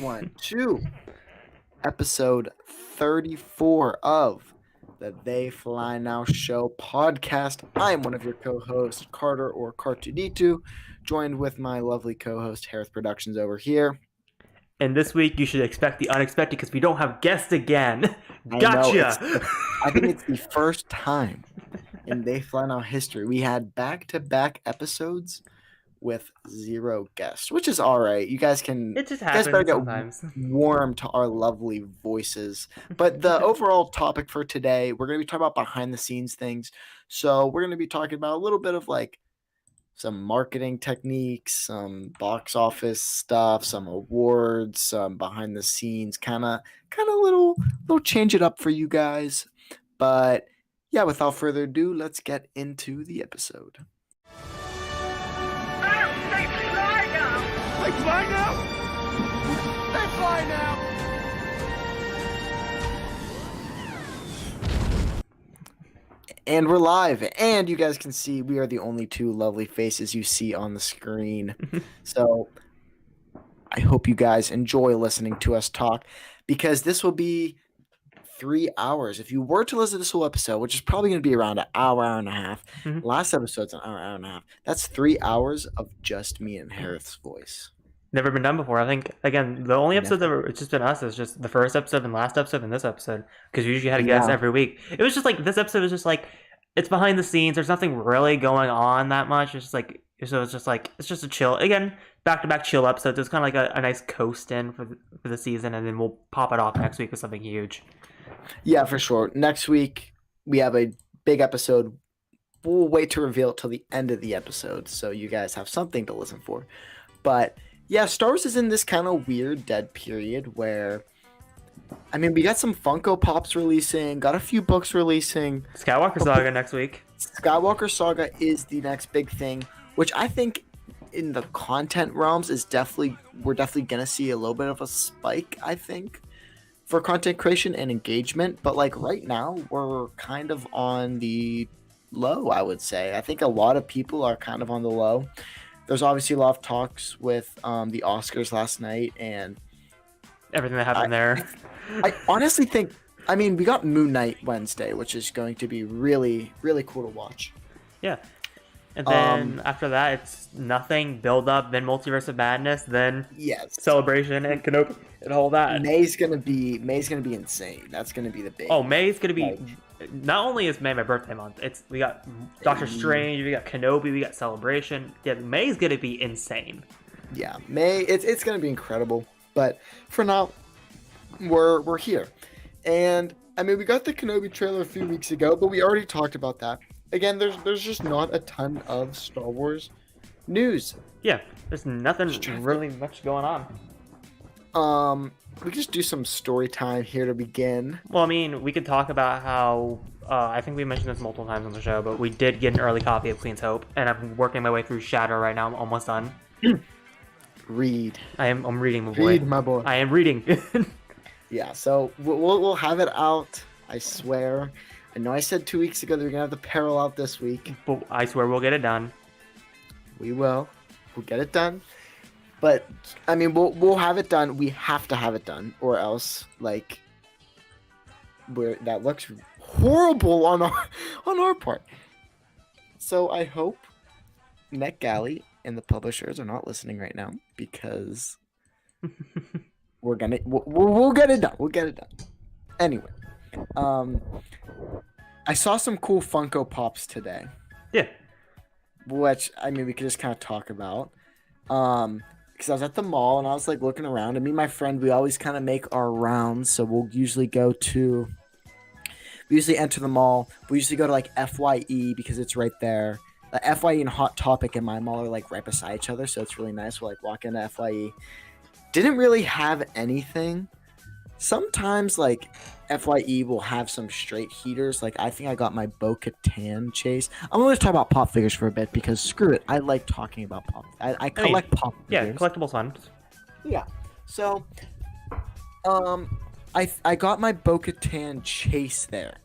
everyone, to episode 34 of the They Fly Now Show podcast. I am one of your co-hosts, Carter or Cartudito, joined with my lovely co-host, Hereth Productions over here. And this week, you should expect the unexpected because we don't have guests again. I Gotcha! know, I think it's the first time in They Fly Now history we had back-to-back episodes with zero guests, which is all right. You guys can. It just You guys better happens get sometimes. warm to our lovely voices. But the overall topic for today, we're going to be talking about behind the scenes things. So we're going to be talking about a little bit of like some marketing techniques, some box office stuff, some awards, some behind the scenes kind of little change it up for you guys. But yeah, without further ado, let's get into the episode. They fly now! They fly now! And we're live, and you guys can see we are the only two lovely faces you see on the screen. So I hope you guys enjoy listening to us talk, because this will be 3 hours. If you were to listen to this whole episode, which is probably going to be around an hour and a half, last episode's an hour and a half. That's 3 hours of just me and Hereth's voice. Never been done before. I think, again, the only episode that it's just been us is just the first episode and last episode and this episode, because we usually had a guest every week. It was just like, this episode was just like, it's behind the scenes. There's nothing really going on that much. It's just like, so it's just like, it's just a chill, again, back-to-back chill episodes. It's kind of like a nice coast in for the season, and then we'll pop it off next week with something huge. Yeah, for sure. Next week, we have a big episode. We'll wait to reveal it till the end of the episode, so you guys have something to listen for. But yeah, Star Wars is in this kind of weird dead period where, I mean, we got some Funko Pops releasing, got a few books releasing. Skywalker Saga next week. Skywalker Saga is the next big thing, which I think in the content realms is we're definitely going to see a little bit of a spike, I think, for content creation and engagement. But like right now, we're kind of on the low, I would say. I think a lot of people are kind of on the low. There's obviously a lot of talks with the Oscars last night and everything that happened there. I honestly think, I mean, we got Moon Knight Wednesday, which is going to be really, really cool to watch. Yeah. And then after that, it's nothing, build up, then Multiverse of Madness, then Celebration and Kenobi and all that. May's gonna be insane. That's gonna be the big. Oh, May's gonna be. Not only is May my birthday month, we got Doctor Strange, we got Kenobi, we got Celebration. Yeah, May's gonna be insane. Yeah, May. It's gonna be incredible. But for now, we're here, and I mean, we got the Kenobi trailer a few weeks ago, but we already talked about that. Again, there's just not a ton of Star Wars news. Yeah, there's nothing really much going on. We just do some story time here to begin. Well, I mean, we could talk about how I think we mentioned this multiple times on the show, but we did get an early copy of Queen's Hope, and I'm working my way through Shadow right now. I'm almost done. Read. I'm reading, my boy. Read, my boy. I am reading. Yeah, so we'll have it out. I swear. I know I said 2 weeks ago that we're gonna have the Peril out this week. But I swear we'll get it done. We will. We'll get it done. But I mean, we'll have it done. We have to have it done, or else like that looks horrible on our part. So I hope NetGalley and the publishers are not listening right now, because we'll get it done. We'll get it done. Anyway, I saw some cool Funko Pops today. Yeah. Which, I mean, we could just kind of talk about. Because I was at the mall and I was like looking around, and me and my friend, we always kind of make our rounds. So we usually enter the mall. We usually go to like FYE because it's right there. FYE and Hot Topic in my mall are like right beside each other, so it's really nice. We'll like walk into FYE. Didn't really have anything. Sometimes like FYE will have some straight heaters. Like I think I got my Bo-Katan chase. I'm going to talk about pop figures for a bit, because screw it. I like talking about pop. I collect pop figures. Yeah, collectibles fun. Yeah. So, I got my Bo-Katan chase there,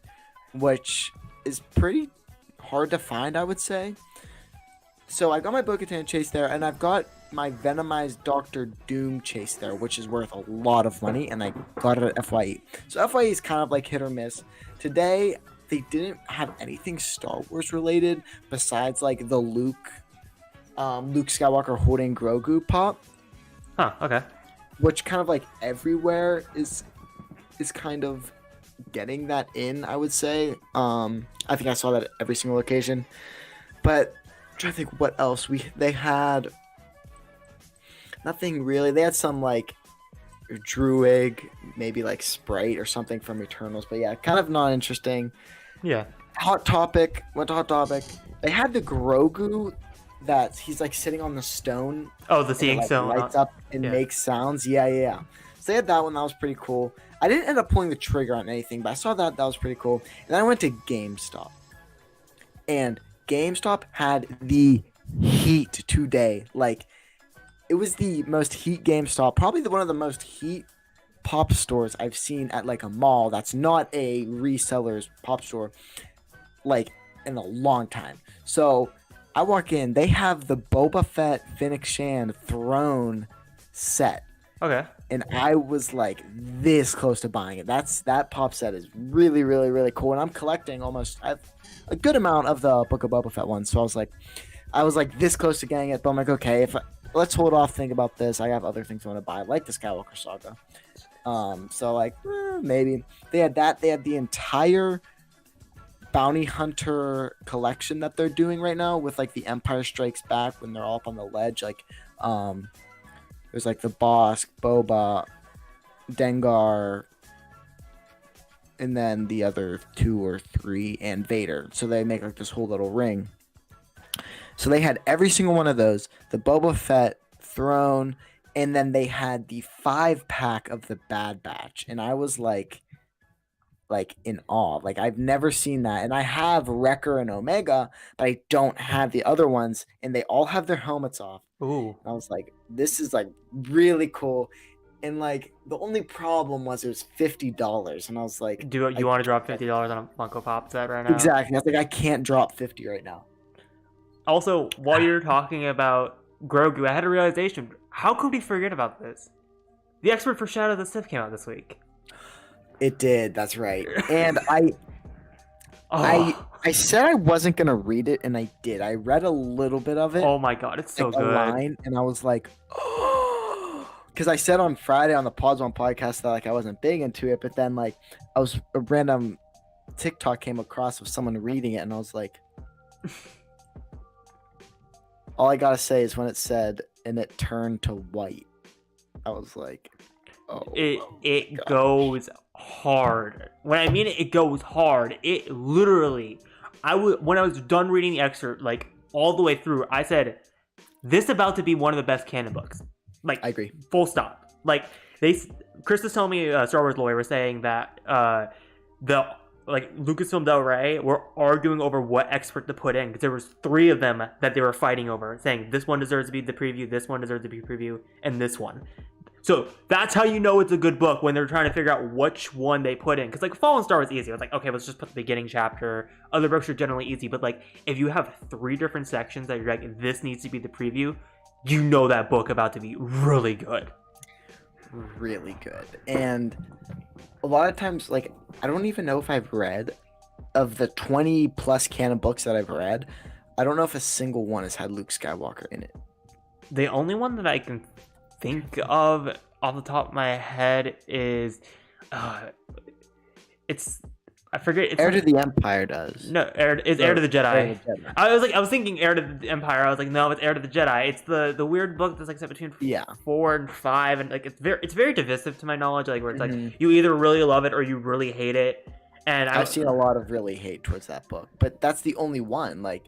which is pretty hard to find, I would say. So I got my Bo-Katan chase there, and I've got my Venomized Doctor Doom chase there, which is worth a lot of money, and I got it at FYE. So FYE is kind of like hit or miss. Today, they didn't have anything Star Wars related besides like the Luke Skywalker holding Grogu pop. Huh, okay. Which kind of like everywhere is kind of getting that in, I would say. I think I saw that at every single occasion. But I'm trying to think what else they had. Nothing really. They had some like Druid, maybe like Sprite or something from Eternals, but yeah, kind of not interesting. Yeah. Hot Topic. Went to Hot Topic. They had the Grogu that he's like sitting on the stone. Oh, the seeing stone. Lights up and makes sounds. Yeah. So they had that one. That was pretty cool. I didn't end up pulling the trigger on anything, but I saw that. That was pretty cool. And then I went to GameStop. And GameStop had the heat today. Like, it was the most heat GameStop. Probably one of the most heat pop stores I've seen at like a mall that's not a reseller's pop store, like, in a long time. So I walk in. They have the Boba Fett Fennec Shand throne set. Okay. And I was like this close to buying it. That pop set is really, really, really cool. And I'm collecting a good amount of the Book of Boba Fett ones. So I was like this close to getting it. But I'm like, okay, let's hold off. Think about this. I have other things I want to buy, like the Skywalker Saga. So like maybe they had that. They had the entire Bounty Hunter collection that they're doing right now with like the Empire Strikes Back when they're all up on the ledge, like there's like the boss, Boba, Dengar, and then the other 2 or 3, and Vader. So they make like this whole little ring. So they had every single one of those, the Boba Fett throne, and then they had the 5-pack of the Bad Batch. And I was like in awe. Like, I've never seen that. And I have Wrecker and Omega, but I don't have the other ones, and they all have their helmets off. Ooh. And I was like, this is like really cool. And like the only problem was it was $50. And I was like, do you want to drop $50 on a Funko Pop set right now? Exactly. I was like, I can't drop 50 right now. Also, while you're talking about Grogu, I had a realization. How could we forget about this? The Expert for Shadow of the Sith came out this week. It did, that's right. And I said I wasn't gonna read it, and I did. I read a little bit of it. Oh my god, it's so like good. A line, and I was like, oh, because I said on Friday on the Pods One podcast that like I wasn't big into it, but then like a random TikTok came across of someone reading it, and I was like, all I gotta say is when it said and it turned to white, I was like, oh, it goes hard. When I mean it goes hard. It literally, when I was done reading the excerpt, like all the way through, I said, "This is about to be one of the best canon books." Like, I agree. Full stop. Like Chris was telling me, Star Wars lawyer was saying that Lucasfilm Del Rey were arguing over what expert to put in because there was 3 of them that they were fighting over, saying this one deserves to be the preview, this one deserves to be preview, and this one. So that's how you know it's a good book, when they're trying to figure out which one they put in. Because like Fallen Star was easy. It's like, okay, let's just put the beginning chapter. Other books are generally easy, but like if you have 3 different sections that you're like, this needs to be the preview, you know that book about to be really good. Really good. And a lot of times, like, I don't even know if I've read, of the 20 plus canon books that I've read, I don't know if a single one has had Luke Skywalker in it. The only one that I can think of off the top of my head is I forget. It's Heir to the Empire does. No, Heir to the Jedi. I was thinking Heir to the Empire. I was like, no, it's Heir to the Jedi. It's the weird book that's like set between 4 and 5, and like it's very divisive to my knowledge. Like where it's like you either really love it or you really hate it. And I've seen a lot of really hate towards that book, but that's the only one. Like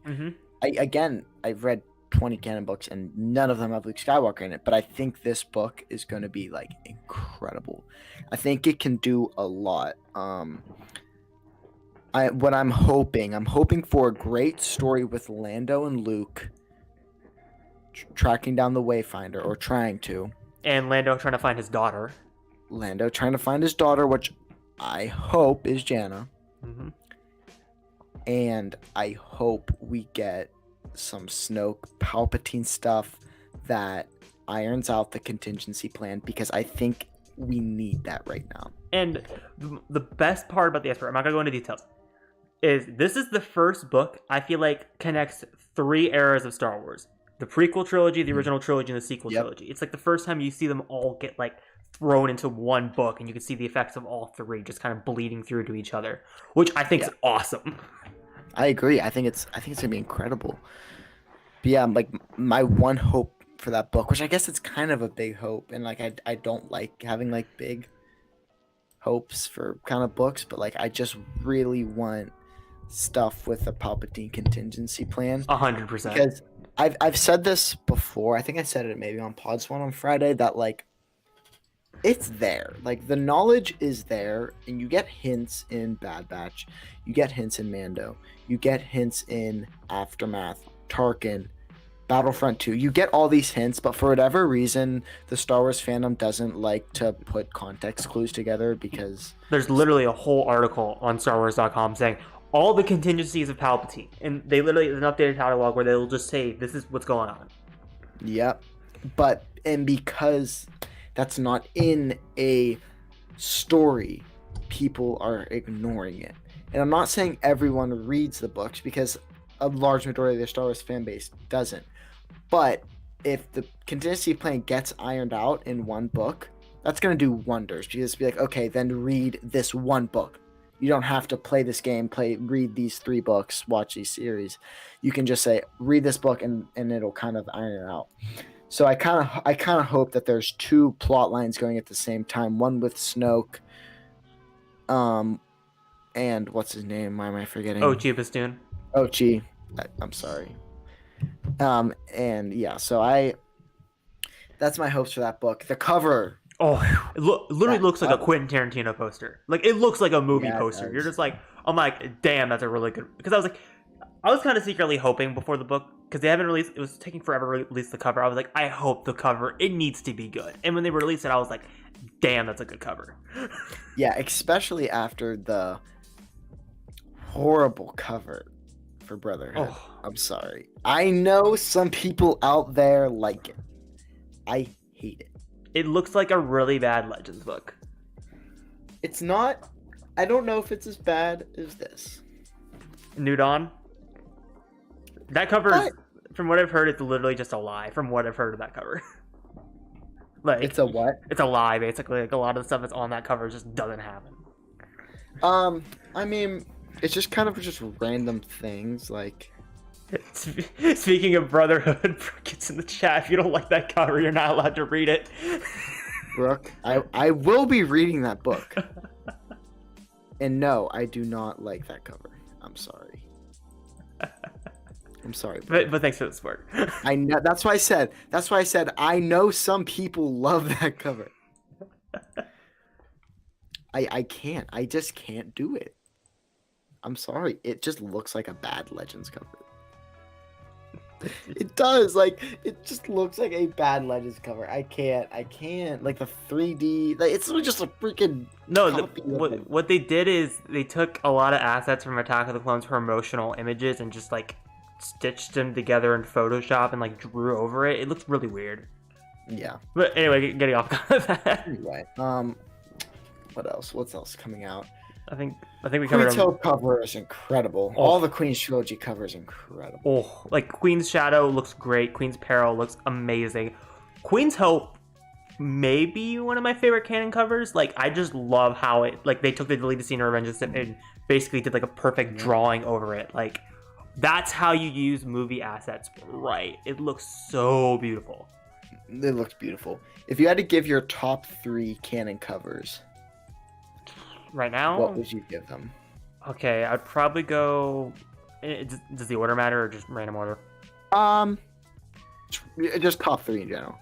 I've read 20 canon books and none of them have Luke Skywalker in it, but I think this book is going to be like incredible. I think it can do a lot. I'm hoping for a great story with Lando and Luke tracking down the Wayfinder, or trying to. And Lando trying to find his daughter. Which I hope is Janna. Mm-hmm. And I hope we get some Snoke Palpatine stuff that irons out the contingency plan, because I think we need that right now. And the best part about the Esper, I'm not gonna go into details, is this is the first book I feel like connects 3 eras of Star Wars: the prequel trilogy, the original trilogy, and the sequel trilogy. It's like the first time you see them all get like thrown into one book, and you can see the effects of all 3 just kind of bleeding through to each other, which I think is awesome. I agree. I think it's gonna be incredible. But yeah, like my one hope for that book, which I guess it's kind of a big hope, and like I don't like having like big hopes for kind of books, but like I just really want stuff with a Palpatine contingency plan. 100%. Because I've said this before. I think I said it maybe on Pods One on Friday, that like it's there. Like the knowledge is there, and you get hints in Bad Batch, you get hints in Mando, you get hints in Aftermath, Tarkin, Battlefront 2. You get all these hints, but for whatever reason, the Star Wars fandom doesn't like to put context clues together, because there's literally a whole article on StarWars.com saying all the contingencies of Palpatine, and they literally an updated catalog where they'll just say this is what's going on. Yep. And because that's not in a story, people are ignoring it. And I'm not saying everyone reads the books, because a large majority of the Star Wars fan base doesn't. But if the contingency plan gets ironed out in one book, that's going to do wonders, because it's be like, okay, then read this one book. You don't have to play this game, read these 3 books, watch these series. You can just say, read this book, and it'll kind of iron it out. So I kind of hope that there's 2 plot lines going at the same time. One with Snoke, and what's his name? Why am I forgetting? Ochi Bastoon. Ochi. I'm sorry. And yeah, so that's my hopes for that book. The cover. Oh, it literally looks like a Quentin Tarantino poster. Like, it looks like a movie poster. You're just like, I'm like, damn, that's a really good. Because I was kind of secretly hoping before the book, because they haven't released, it was taking forever to release the cover. I was like, I hope the cover, it needs to be good. And when they released it, I was like, damn, that's a good cover. Yeah, especially after the horrible cover for Brotherhood. Oh. I'm sorry. I know some people out there like it. I hate it. It looks like a really bad Legends book. It's not. I don't know if it's as bad as this. New Dawn? That cover is, from what I've heard, it's literally just a lie. From what I've heard of that cover. Like, It's a what? It's a lie, basically. Like, a lot of the stuff that's on that cover just doesn't happen. I mean, it's just kind of just random things, like. Speaking of Brotherhood, Brooke, it's in the chat. If you don't like that cover, you're not allowed to read it. Brooke, I will be reading that book. And no, I do not like that cover. I'm sorry. I'm sorry. But thanks for the support. I know. That's why I said I know some people love that cover. I can't. I just can't do it. I'm sorry. It just looks like a bad Legends cover. It does. Like, it just looks like a bad Legends cover. I can't. Like, the 3D. Like, it's just a freaking. No, what they did is they took a lot of assets from Attack of the Clones promotional images and just, like, stitched them together in Photoshop and, like, drew over it. It looks really weird. Yeah. But anyway, getting off of that. Anyway, what else? What's else coming out? I think we covered Queen's Hope cover is incredible. Oh. All the Queen's Trilogy covers incredible. Oh, like Queen's Shadow looks great. Queen's Peril looks amazing. Queen's Hope may be one of my favorite canon covers. Like, I just love how it, like, they took the deleted scene of Revenge and basically did like a perfect drawing over it. Like, that's how you use movie assets right. It looks so beautiful. It looks beautiful. If you had to give your top 3 canon covers right now, what would you give them? Okay, I'd probably go. Does the order matter or just random order? Just top 3 in general.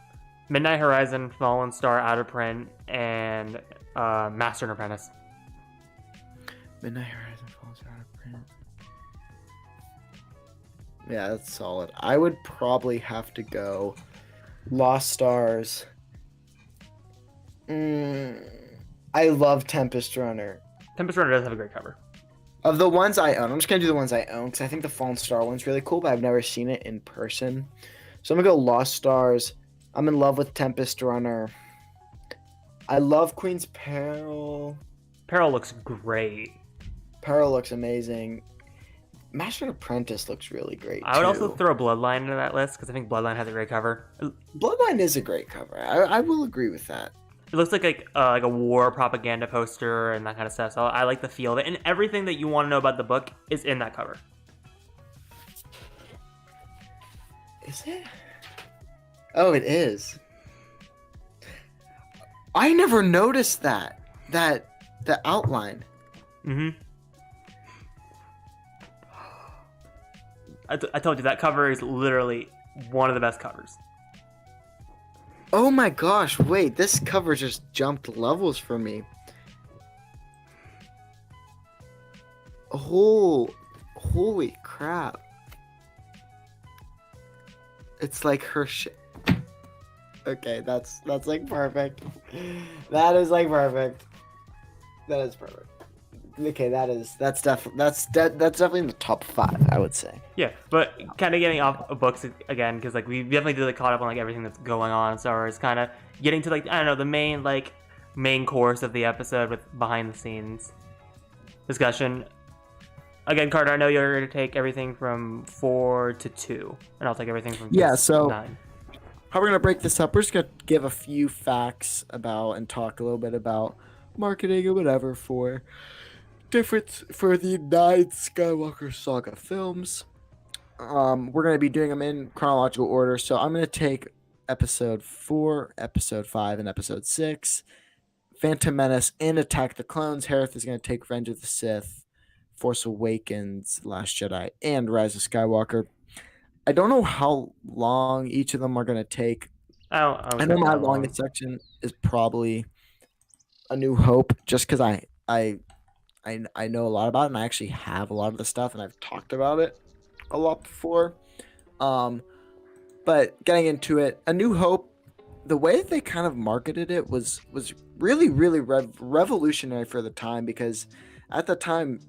Midnight Horizon, Fallen Star, Out of Print, and Master and Apprentice. Midnight Horizon, Fallen Star, Out of Print. Yeah, that's solid. I would probably have to go Lost Stars. I love Tempest Runner. Tempest Runner does have a great cover. Of the ones I own, I'm just going to do the ones I own, because I think the Fallen Star one's really cool, but I've never seen it in person. So I'm gonna go Lost Stars. I'm in love with Tempest Runner. I love Queen's Peril. Peril looks great. Peril looks amazing. Master and Apprentice looks really great. I would also too. throw Bloodline into that list because I think Bloodline has a great cover. Bloodline is a great cover. I will agree with that. It looks like a war propaganda poster and that kind of stuff. So I like the feel of it, and everything that you want to know about the book is in that cover. Is it? Oh, it is. I never noticed that the outline. Mm-hmm. I told you that cover is literally one of the best covers. Oh my gosh! Wait, this cover just jumped levels for me. Oh, holy crap! It's like her shit. Okay, that's like perfect. That is like perfect. That is perfect. Okay, that's definitely in the top 5, I would say. Yeah, but kind of getting off of books again because like we definitely did like caught up on like everything that's going on in Star Wars. Kind of getting to like I don't know the main course of the episode with behind the scenes discussion. Again, Carter, I know you're going to take everything from 4 to 2, and I'll take everything from 9. How we're gonna break this up? We're just gonna give a few facts about and talk a little bit about marketing or whatever for the 9 Skywalker Saga films. We're going to be doing them in chronological order. So I'm going to take episode 4, episode 5, and episode 6. Phantom Menace and Attack the Clones. Hereth is going to take Revenge of the Sith, Force Awakens, Last Jedi, and Rise of Skywalker. I don't know how long each of them are going to take. I know my longest section is probably A New Hope, just because I know a lot about it, and I actually have a lot of the stuff, and I've talked about it a lot before. But getting into it, A New Hope, the way they kind of marketed it was really, really revolutionary for the time, because at the time,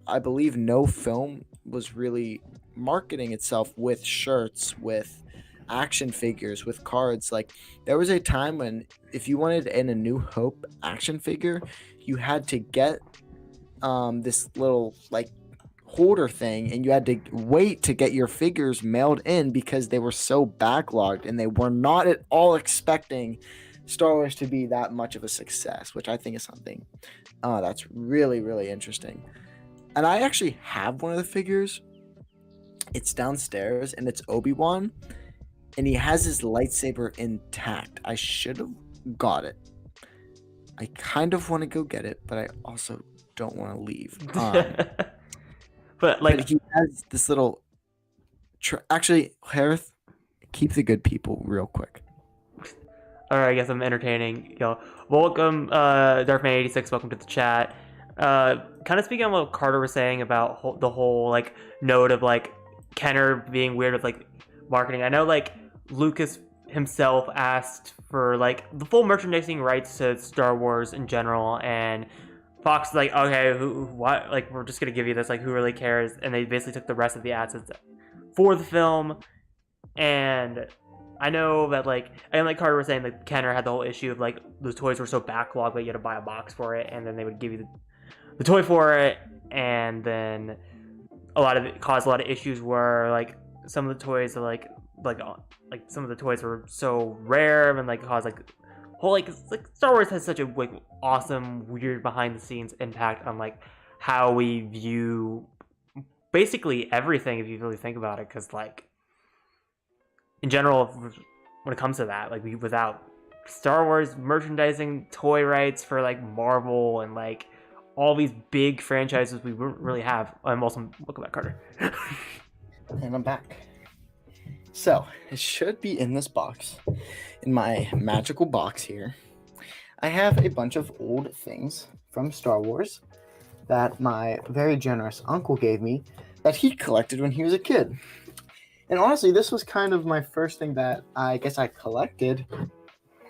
I believe no film was really marketing itself with shirts, with action figures, with cards. Like, there was a time when if you wanted an A New Hope action figure, you had to get this little like holder thing, and you had to wait to get your figures mailed in because they were so backlogged, and they were not at all expecting Star Wars to be that much of a success, which I think is something that's really, really interesting. And I actually have one of the figures. It's downstairs, and it's Obi-Wan, and he has his lightsaber intact. I should have got it. I kind of want to go get it, but I also don't want to leave. But he has this little. Actually, Hereth, keep the good people real quick. All right, I guess I'm entertaining. Welcome, Darkman86. Welcome to the chat. Kind of speaking on what Carter was saying about the whole like note of like Kenner being weird with like marketing. I know like Lucas himself asked for like the full merchandising rights to Star Wars in general, and Fox is like, okay, what? Like, we're just gonna give you this. Like, who really cares? And they basically took the rest of the assets for the film. And I know that like Carter was saying, like Kenner had the whole issue of like the toys were so backlogged that you had to buy a box for it, and then they would give you the toy for it, and then a lot of it caused a lot of issues where like some of the toys are like some of the toys were so rare and like caused like whole like Star Wars has such a like awesome weird behind the scenes impact on like how we view basically everything if you really think about it, because like in general when it comes to that, like without Star Wars merchandising toy rights for like Marvel and like all these big franchises we wouldn't really have. I'm also welcome back, Carter. And I'm back. So it should be in this box, in my magical box here. I have a bunch of old things from Star Wars that my very generous uncle gave me that he collected when he was a kid. And honestly, this was kind of my first thing that I guess I collected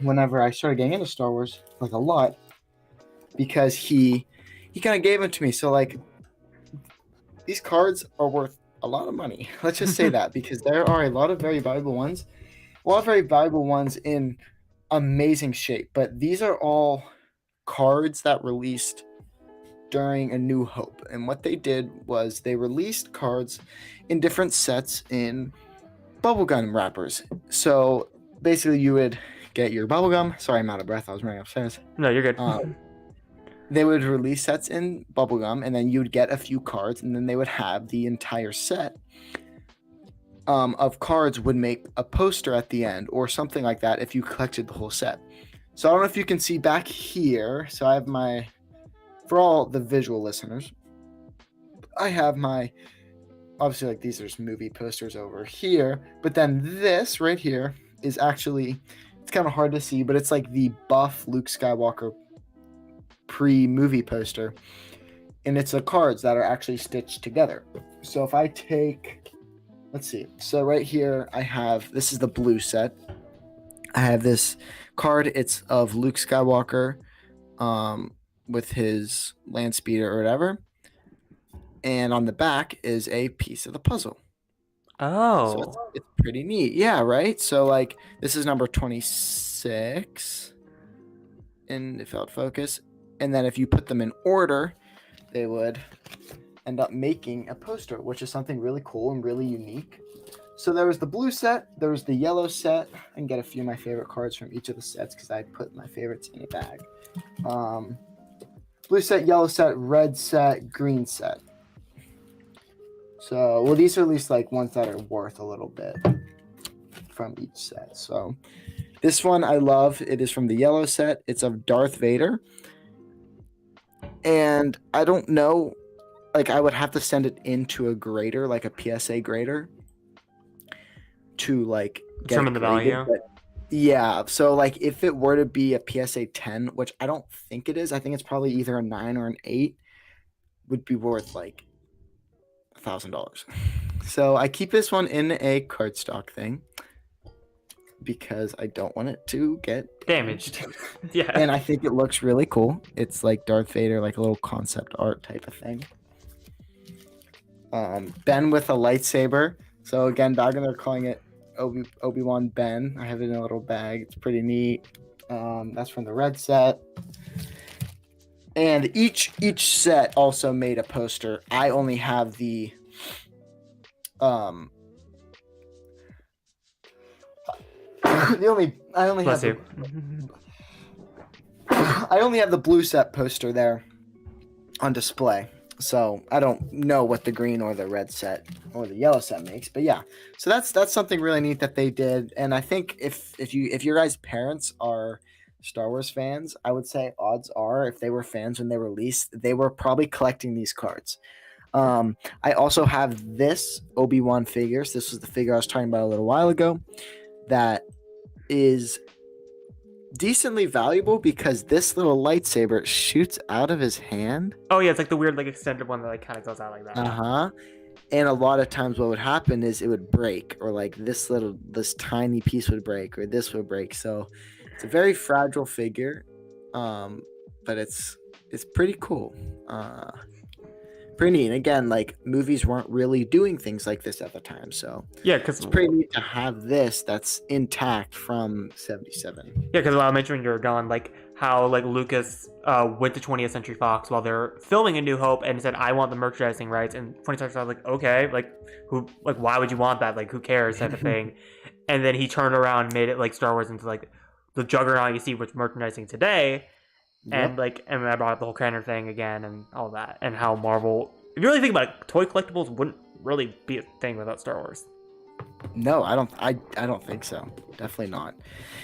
whenever I started getting into Star Wars, like a lot, because he kind of gave them to me. So like these cards are worth a lot of money. Let's just say that, because there are a lot of very valuable ones. A lot of very valuable ones in amazing shape. But these are all cards that released during A New Hope. And what they did was they released cards in different sets in bubblegum wrappers. So basically you would get your bubblegum. Sorry, I'm out of breath. I was running upstairs. No, you're good. They would release sets in bubblegum, and then you'd get a few cards, and then they would have the entire set of cards would make a poster at the end or something like that if you collected the whole set. So I don't know if you can see back here. So I have my, for all the visual listeners, I have my, obviously like these are just movie posters over here, but then this right here is actually, it's kind of hard to see, but it's like the buff Luke Skywalker pre-movie poster, and it's the cards that are actually stitched together. So if I take, let's see, so right here I have, this is the blue set. I have this card, it's of Luke Skywalker with his land speeder or whatever, and on the back is a piece of the puzzle. Oh, So it's pretty neat. Yeah, right? So like this is number 26 and if I'll focus. And then if you put them in order, they would end up making a poster, which is something really cool and really unique. So there was the blue set, there was the yellow set. I can get a few of my favorite cards from each of the sets because I put my favorites in a bag. Blue set, yellow set, red set, green set. So, well, these are at least like ones that are worth a little bit from each set. So this one I love. It is from the yellow set. It's of Darth Vader. And I don't know, like I would have to send it into a grader, like a PSA grader, to like get determine the value. But yeah, so like if it were to be a PSA 10, which I don't think it is, I think it's probably either a 9 or an 8, would be worth like $1,000. So I keep this one in a cardstock thing because I don't want it to get Damaged. Yeah. And I think it looks really cool. It's like Darth Vader, like a little concept art type of thing. Ben with a lightsaber. So again, back when they're calling it Obi-Wan Ben. I have it in a little bag. It's pretty neat. That's from the red set. And each set also made a poster. I only have the I only have the blue set poster there on display. So I don't know what the green or the red set or the yellow set makes, but yeah. So that's something really neat that they did. And I think if your guys' parents are Star Wars fans, I would say odds are if they were fans when they released, they were probably collecting these cards. I also have this Obi-Wan figures. This was the figure I was talking about a little while ago. That is decently valuable because this little lightsaber shoots out of his hand. Oh yeah, it's like the weird like extended one that like kind of goes out like that. And a lot of times what would happen is it would break, or like this tiny piece would break, or this would break. So it's a very fragile figure, but it's pretty cool. Pretty neat. And again, like movies weren't really doing things like this at the time, so yeah, because it's pretty neat to have this that's intact from '77. Yeah, because I mentioned you're gone, like how like Lucas went to 20th Century Fox while they're filming A New Hope and said, "I want the merchandising rights," and 20th Century Fox was like, "Okay, like why would you want that? Like who cares?" type of thing. And then he turned around and made it like Star Wars into like the juggernaut you see with merchandising today. And and I brought up the whole Craner thing again and all that, and how Marvel, if you really think about it, toy collectibles wouldn't really be a thing without Star Wars. No, I don't think so. Definitely not.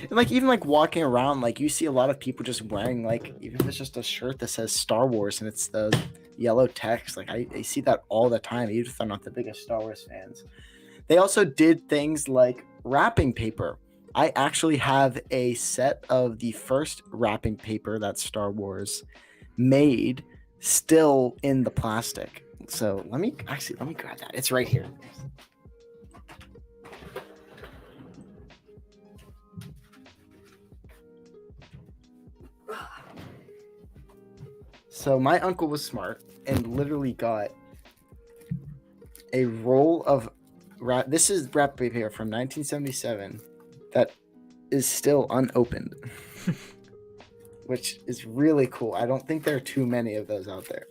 And like even like walking around, like you see a lot of people just wearing like, even if it's just a shirt that says Star Wars and it's the yellow text, like I see that all the time, even if I'm not the biggest Star Wars fans. They also did things like wrapping paper. I actually have a set of the first wrapping paper that Star Wars made still in the plastic. So let me grab that. It's right here. So my uncle was smart and literally got a roll of this is wrap paper from 1977 that is still unopened, which is really cool. I don't think there are too many of those out there,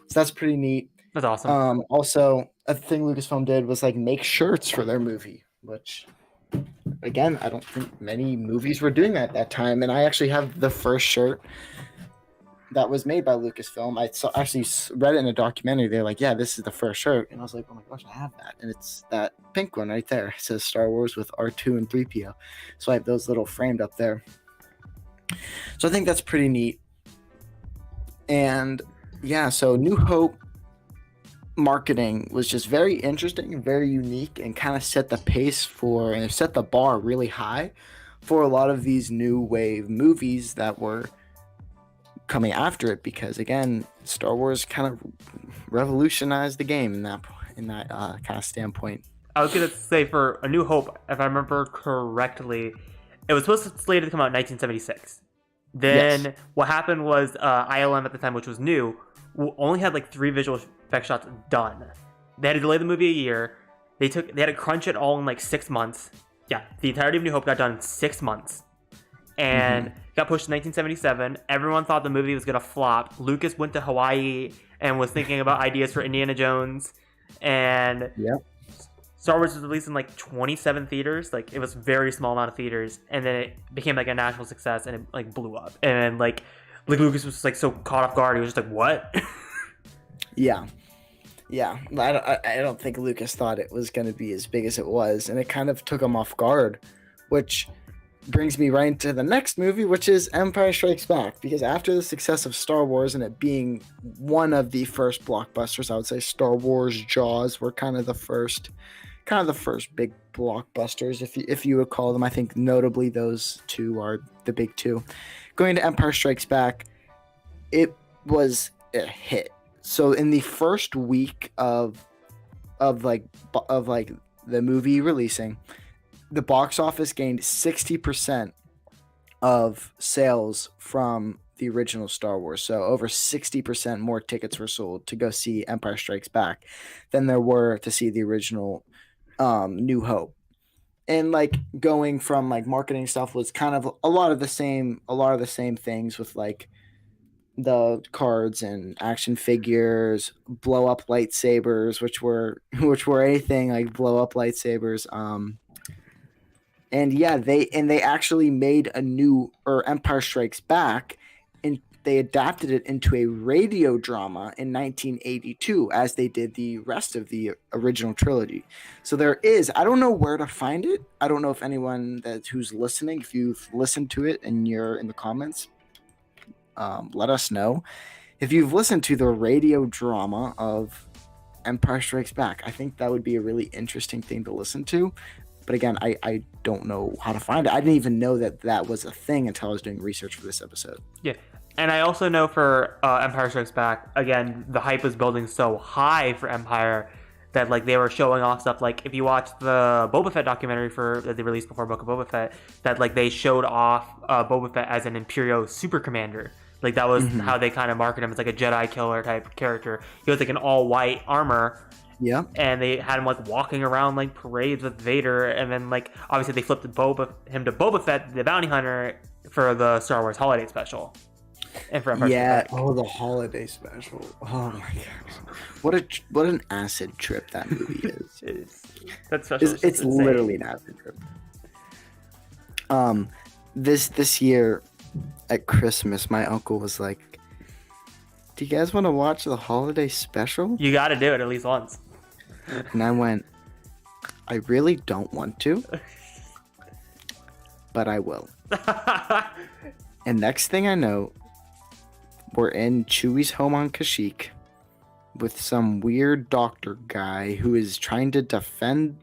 so that's pretty neat. That's awesome. Also, a thing Lucasfilm did was like make shirts for their movie, which again, I don't think many movies were doing that at that time. And I actually have the first shirt that was made by Lucasfilm. I actually read it in a documentary. They're like, yeah, this is the first shirt. And I was like, oh my gosh, I have that. And it's that pink one right there. It says Star Wars with R2 and 3PO. So I have those little framed up there. So I think that's pretty neat. And yeah, so New Hope marketing was just very interesting and very unique, and kind of set the pace for, and set the bar really high for a lot of these new wave movies that were coming after it, because again, Star Wars kind of revolutionized the game in that kind of standpoint. I was gonna say, for A New Hope, if I remember correctly, it was supposed to slated to come out in 1976. Then Yes. what happened was ILM at the time, which was new, only had like 3 visual effect shots done. They had to delay the movie a year. They had to crunch it all in like 6 months. Yeah, the entirety of New Hope got done in 6 months, and got pushed to 1977. Everyone thought the movie was gonna flop. Lucas went to Hawaii and was thinking about ideas for Indiana Jones, and Star Wars was released in like 27 theaters. Like, it was a very small amount of theaters, and then it became like a national success, and it like blew up. And like Lucas was like so caught off guard. He was just like, "What?" Yeah. I don't think Lucas thought it was going to be as big as it was, and it kind of took him off guard, which brings me right into the next movie, which is Empire Strikes Back. Because after the success of Star Wars and it being one of the first blockbusters, I would say Star Wars, Jaws were kind of the first big blockbusters, if you would call them. I think notably those two are the big two. Going to Empire Strikes Back, it was a hit. So in the first week of the movie releasing, the box office gained 60% of sales from the original Star Wars. So over 60% more tickets were sold to go see Empire Strikes Back than there were to see the original New Hope. And like going from like marketing stuff was kind of a lot of the same things, with like the cards and action figures, blow up lightsabers, which were anything like blow up lightsabers. And yeah, they actually made Empire Strikes Back, and they adapted it into a radio drama in 1982, as they did the rest of the original trilogy. So I don't know where to find it. I don't know if anyone who's listening, if you've listened to it and you're in the comments, let us know if you've listened to the radio drama of Empire Strikes Back. I think that would be a really interesting thing to listen to. But again, I don't know how to find it. I didn't even know that was a thing until I was doing research for this episode. Yeah. And I also know for Empire Strikes Back, again, the hype was building so high for Empire that like they were showing off stuff. Like, if you watch the Boba Fett documentary that they released before Book of Boba Fett, that like they showed off Boba Fett as an Imperial super commander. Like, that was how they kind of marketed him as like a Jedi killer type character. He was like an all white armor. Yeah. And they had him like walking around like parades with Vader, and then like obviously they flipped him to Boba Fett, the bounty hunter, for the Star Wars Holiday Special. And for Empire Strikes Back. Oh, the Holiday Special. Oh my gosh, what an acid trip that movie is. That special it's literally an acid trip. This year at Christmas, my uncle was like, "Do you guys want to watch the Holiday Special?" You got to do it at least once. And I went, "I really don't want to, but I will." And next thing I know, we're in Chewie's home on Kashyyyk with some weird doctor guy who is trying to defend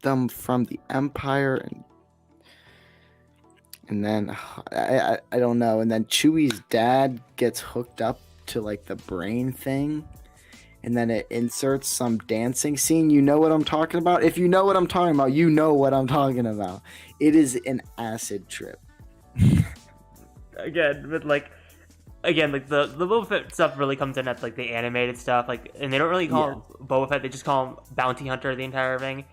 them from the Empire, and then I don't know. And then Chewie's dad gets hooked up to like the brain thing, and then it inserts some dancing scene. You know what I'm talking about? If you know what I'm talking about, you know what I'm talking about. It is an acid trip. Again, with like again, like the Boba Fett stuff really comes in at like the animated stuff, like, and they don't really call him Boba Fett; they just call him Bounty Hunter the entire thing.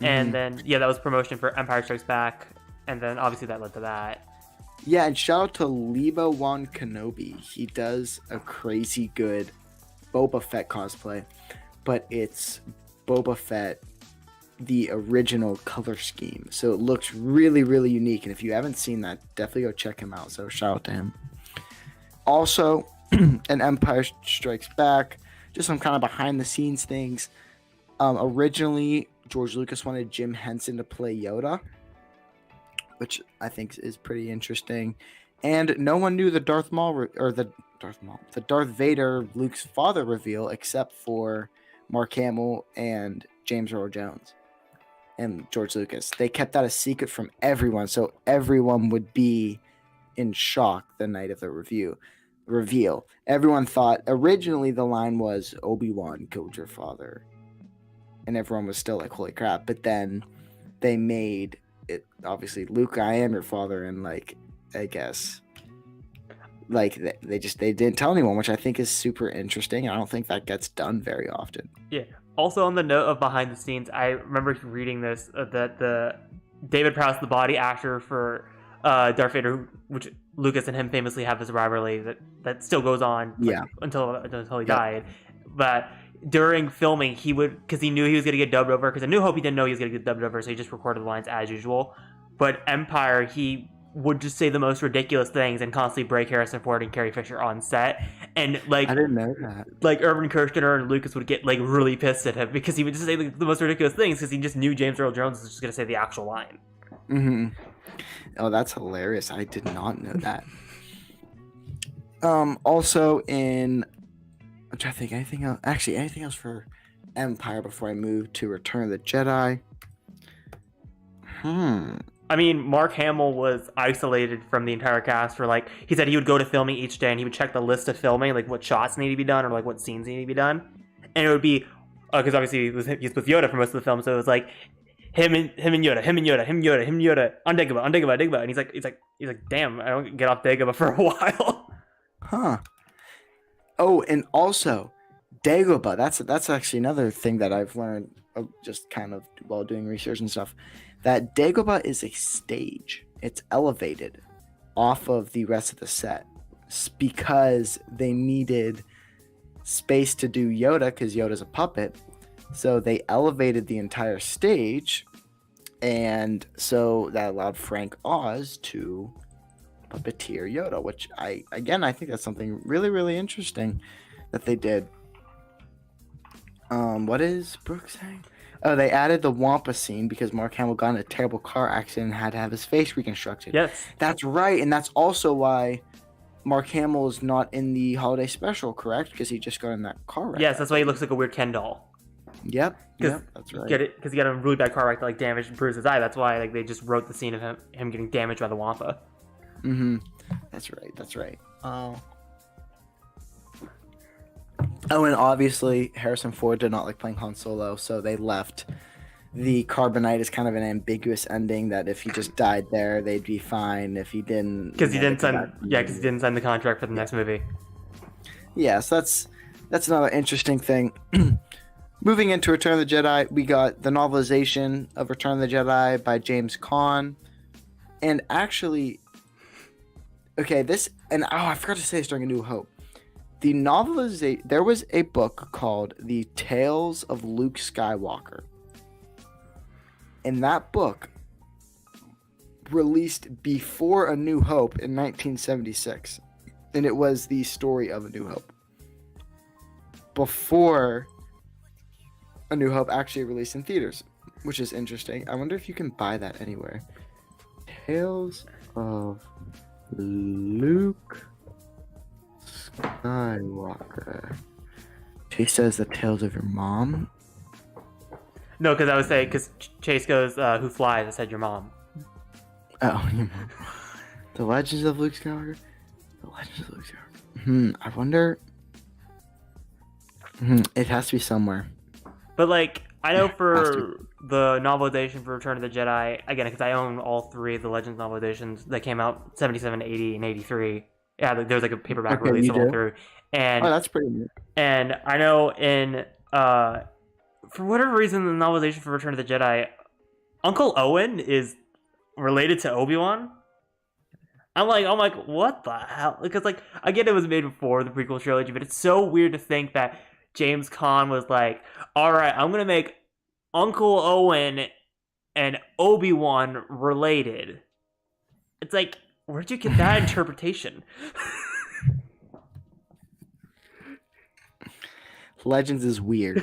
And then that was promotion for Empire Strikes Back, and then obviously that led to that. Yeah, and shout out to Lebo Wan Kenobi. He does a crazy good Boba Fett cosplay, but it's Boba Fett, the original color scheme. So it looks really, really unique. And if you haven't seen that, definitely go check him out. So shout out to him. Also, in Empire Strikes Back, just some kind of behind the scenes things. Originally, George Lucas wanted Jim Henson to play Yoda, which I think is pretty interesting. And no one knew the Darth Vader, Luke's father reveal, except for Mark Hamill and James Earl Jones and George Lucas. They kept that a secret from everyone, so everyone would be in shock the night of the reveal. Everyone thought originally the line was Obi-Wan killed your father, and everyone was still like, holy crap. But then they made it obviously Luke, I am your father, and like, I guess like they didn't tell anyone, which I think is super interesting. I don't think that gets done very often. Yeah. Also, on the note of behind the scenes, I remember reading this that the David Prowse, the body actor for Darth Vader, which Lucas and him famously have this rivalry that still goes on until he died. But during filming, he would, because he knew he was going to get dubbed over, because I New Hope he didn't know he was going to get dubbed over, so he just recorded the lines as usual. But Empire, he would just say the most ridiculous things and constantly break Harrison Ford and Carrie Fisher on set. And like, I didn't know that. Like Irvin Kershner and Lucas would get like really pissed at him because he would just say like, the most ridiculous things because he just knew James Earl Jones was just going to say the actual line. Mm-hmm. Oh, that's hilarious. I did not know that. Also in, I'm trying to think, anything else for Empire before I move to Return of the Jedi? I mean, Mark Hamill was isolated from the entire cast for like, he said he would go to filming each day and he would check the list of filming, like what shots need to be done or like what scenes need to be done. And it would be, because obviously he was with Yoda for most of the film, so it was like him and Yoda, on Dagobah. And he's like, damn, I don't get off Dagobah for a while. Huh. Oh, and also Dagobah, that's actually another thing that I've learned just kind of while doing research and stuff. That Dagobah is a stage. It's elevated off of the rest of the set because they needed space to do Yoda because Yoda's a puppet. So they elevated the entire stage, and so that allowed Frank Oz to puppeteer Yoda, which I think that's something really, really interesting that they did. What is Brooke saying? Oh, they added the Wampa scene because Mark Hamill got in a terrible car accident and had to have his face reconstructed. Yes. That's right, and that's also why Mark Hamill is not in the holiday special, correct? Because he just got in that car wreck. Yes, that's why he looks like a weird Ken doll. Yep, that's right. Get it? Because he got a really bad car wreck that like damaged and bruised his eye. That's why like they just wrote the scene of him getting damaged by the Wampa. Mm-hmm. That's right. Oh, and obviously Harrison Ford did not like playing Han Solo, so they left the Carbonite as kind of an ambiguous ending that if he just died there, they'd be fine. If he didn't, because he didn't sign the contract for the next movie. Yeah, so that's another interesting thing. Moving into Return of the Jedi, we got the novelization of Return of the Jedi by James Caan, and actually, okay, I forgot to say this during A New Hope. The novelization, there was a book called The Tales of Luke Skywalker. And that book released before A New Hope in 1976. And it was the story of A New Hope. Before A New Hope actually released in theaters, which is interesting. I wonder if you can buy that anywhere. Tales of Luke Skywalker. Chase says the tales of your mom. No, because I would say, because Chase goes, who flies? I said your mom. Oh, your mom. The Legends of Luke Skywalker. I wonder. It has to be somewhere. But like, I know for the novelization for Return of the Jedi, again, because I own all three of the Legends novelizations that came out 77, 80, and 83. Yeah, there's like a paperback Okay, release you all do? through, and Oh, that's pretty neat. I know in for whatever reason the novelization for Return of the Jedi, Uncle Owen is related to Obi-Wan. I'm like, what the hell? Because like, I get it was made before the prequel trilogy, but it's so weird to think that James Caan was like, all right, I'm gonna make Uncle Owen and Obi-Wan related. It's like, where'd you get that interpretation? Legends is weird.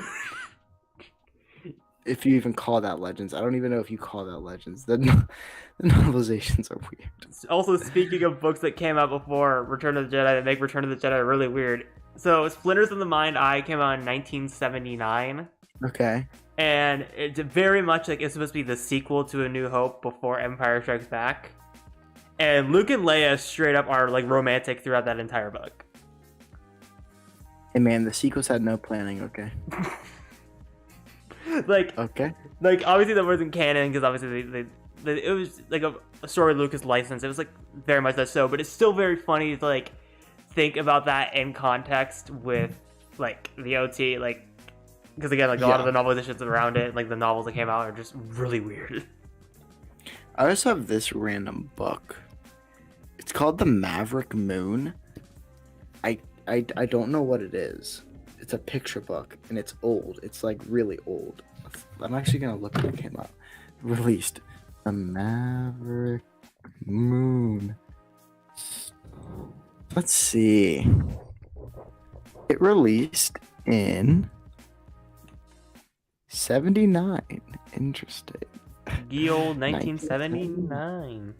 If you even call that Legends. I don't even know if you call that Legends. The novelizations are weird. Also, speaking of books that came out before Return of the Jedi that make Return of the Jedi really weird. So, Splinters in the Mind Eye came out in 1979. Okay. And it's very much like it's supposed to be the sequel to A New Hope before Empire Strikes Back. And Luke and Leia straight up are like romantic throughout that entire book. Hey man, the sequels had no planning, okay? Okay. Like obviously that wasn't canon because obviously it was like a story Lucas licensed. It was like very much that so, but it's still very funny to like think about that in context with like the OT, like because again like a lot of the novelizations around it, like the novels that came out are just really weird. I also have this random book. It's called The Maverick Moon. I don't know what it is. It's a picture book and it's old. It's like really old. I'm actually gonna look when it came out. Released. The Maverick Moon. Let's see. It released in 79. Interesting. Ye old 1979.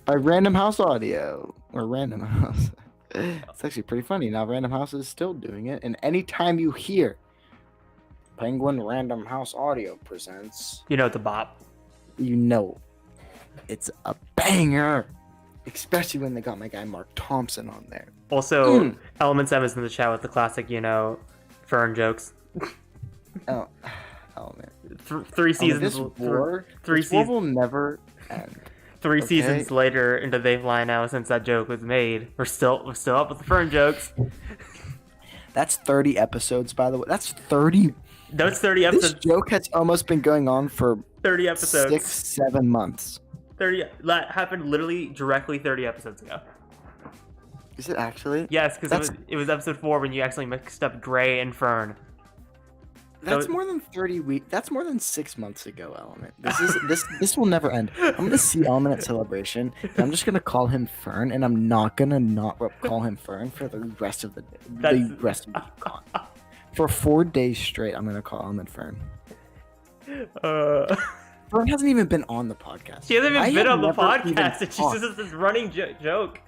By Random House Audio. Or Random House. It's actually pretty funny. Now Random House is still doing it. And anytime you hear Penguin Random House Audio presents, You know, it's a bop. you know it's a banger. Especially when they got my guy Mark Thompson on there. Also, Element 7 is in the chat with the classic, you know, Fern jokes. Oh man. Three seasons. This war will never end. 3 seasons later into They Fly Now since that joke was made. We're still up with the Fern jokes. That's 30 episodes, by the way. That's 30. That's 30 episodes. This joke has almost been going on for 30 episodes. 6-7 months. 30. That happened literally directly 30 episodes ago. Is it actually? Yes, because it was episode 4 when you actually mixed up Gray and Fern. That's more than 30 weeks. That's more than 6 months ago, Element. This will never end. I'm gonna see Element at Celebration, and I'm just gonna call him Fern, and I'm not gonna not call him Fern for the rest of the con. For 4 days straight, I'm gonna call Element Fern. Fern hasn't even been on the podcast. She hasn't even been on the podcast. It's just this running joke.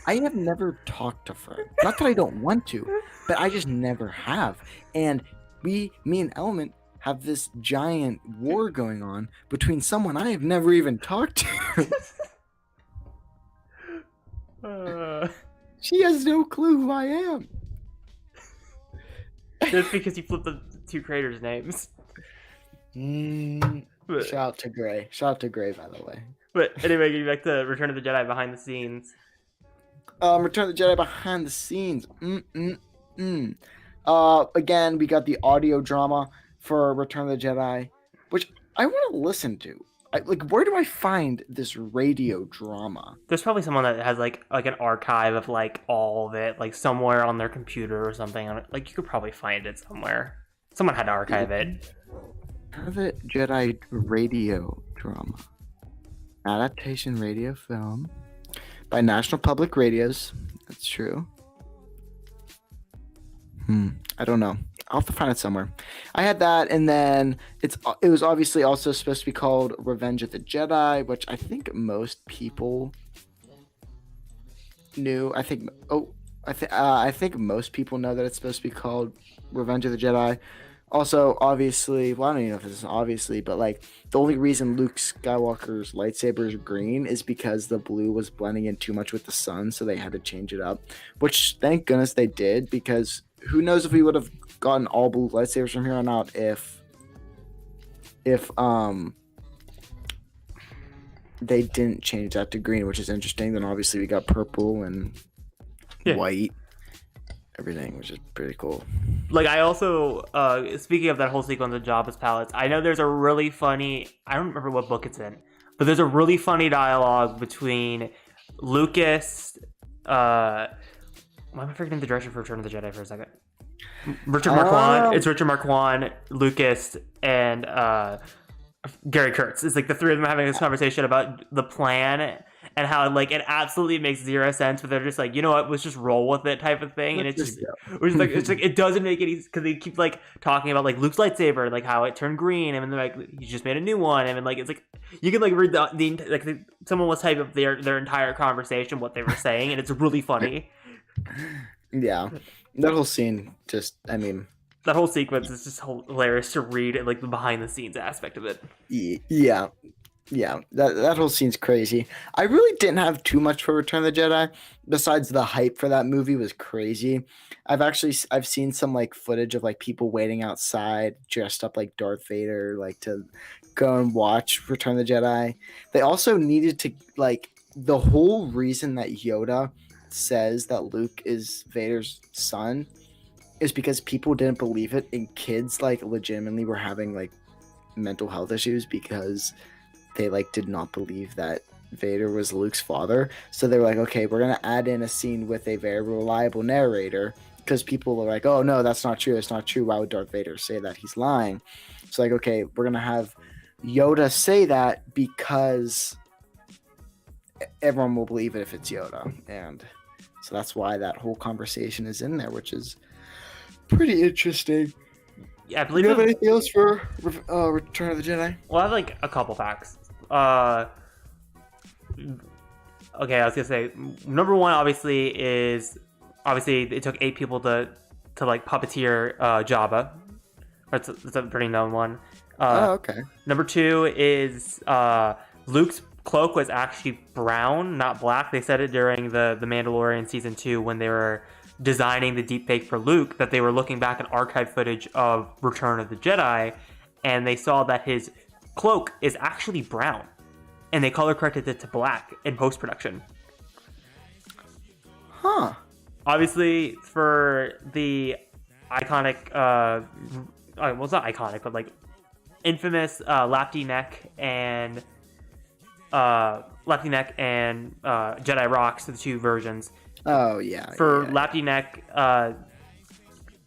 I have never talked to Fern. Not that I don't want to, but I just never have. And me and Element have this giant war going on between someone I have never even talked to. She has no clue who I am. Just because you flipped the two creators' names. Shout out to Gray. Shout out to Gray, by the way. But anyway, getting back to Return of the Jedi behind the scenes. Return of the Jedi behind the scenes. Again, we got the audio drama for Return of the Jedi, which I want to listen to. Where do I find this radio drama? There's probably someone that has like an archive of like all of it, like somewhere on their computer or something. Like you could probably find it somewhere. Someone had to archive it. Return of the Jedi radio drama, adaptation radio film by National Public Radios. That's true. I don't know. I'll have to find it somewhere. I had that, and then it was obviously also supposed to be called Revenge of the Jedi, which I think most people knew. I think most people know that it's supposed to be called Revenge of the Jedi. Also, obviously, well, I don't even know if this is obviously, but like the only reason Luke Skywalker's lightsaber is green is because the blue was blending in too much with the sun, so they had to change it up. Which, thank goodness they did, because who knows if we would have gotten all blue lightsabers from here on out if they didn't change that to green, which is interesting. Then obviously we got purple and Yeah. white, everything, which is pretty cool. Like, I also, speaking of that whole sequence of Jabba's palace, I know there's a really funny, I don't remember what book it's in, but there's a really funny dialogue between Lucas, why am I forgetting the director for Return of the Jedi for a second? Richard Marquand. It's Richard Marquand, Lucas, and Gary Kurtz. It's like the three of them having this conversation about the plan and how like it absolutely makes zero sense, but they're just like, you know what, let's just roll with it type of thing. And it's just like it doesn't make any because they keep like talking about like Luke's lightsaber, like how it turned green, and then they're like, you just made a new one, and then like it's like you can like read someone was type of their entire conversation, what they were saying, and it's really funny. Yeah, that whole scene that whole sequence is just hilarious to read, and like the behind the scenes aspect of it. Yeah, that whole scene's crazy. I really didn't have too much for Return of the Jedi, besides the hype for that movie was crazy. I've seen some like footage of like people waiting outside dressed up like Darth Vader, like to go and watch Return of the Jedi. They also needed to like the whole reason that Yoda says that Luke is Vader's son is because people didn't believe it, and kids like legitimately were having like mental health issues because they like did not believe that Vader was Luke's father. So they were like, okay, we're gonna add in a scene with a very reliable narrator because people were like, oh no, that's not true, it's not true, why would Darth Vader say that, he's lying. So like, okay, we're gonna have Yoda say that because everyone will believe it if it's Yoda. And so that's why that whole conversation is in there, which is pretty interesting. Yeah, I believe. Do you have anything else for Return of the Jedi? Well, I have like a couple facts. Okay, I was gonna say number one obviously it took 8 people to like puppeteer Jabba. That's a pretty known one. Okay. Number 2 is Luke's cloak was actually brown, not black. They said it during the Mandalorian season 2 when they were designing the deepfake for Luke, that they were looking back at archive footage of Return of the Jedi, and they saw that his cloak is actually brown, and they color corrected it to black in post-production. Huh. Obviously, for the iconic, well, it's not iconic, but like infamous Lapti neck and Jedi Rocks, the 2 versions. Oh yeah. For Lapti neck,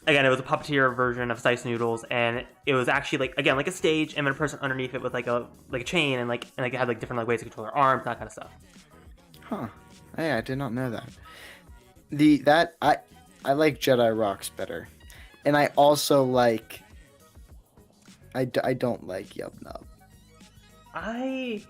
again, it was a puppeteer version of Slice Noodles, and it was actually like a stage, and then a person underneath it with like a chain, and it had like different like ways to control their arms, that kind of stuff. Huh. Hey, I did not know that. I like Jedi Rocks better, and I also like. I don't like Yub Nub. I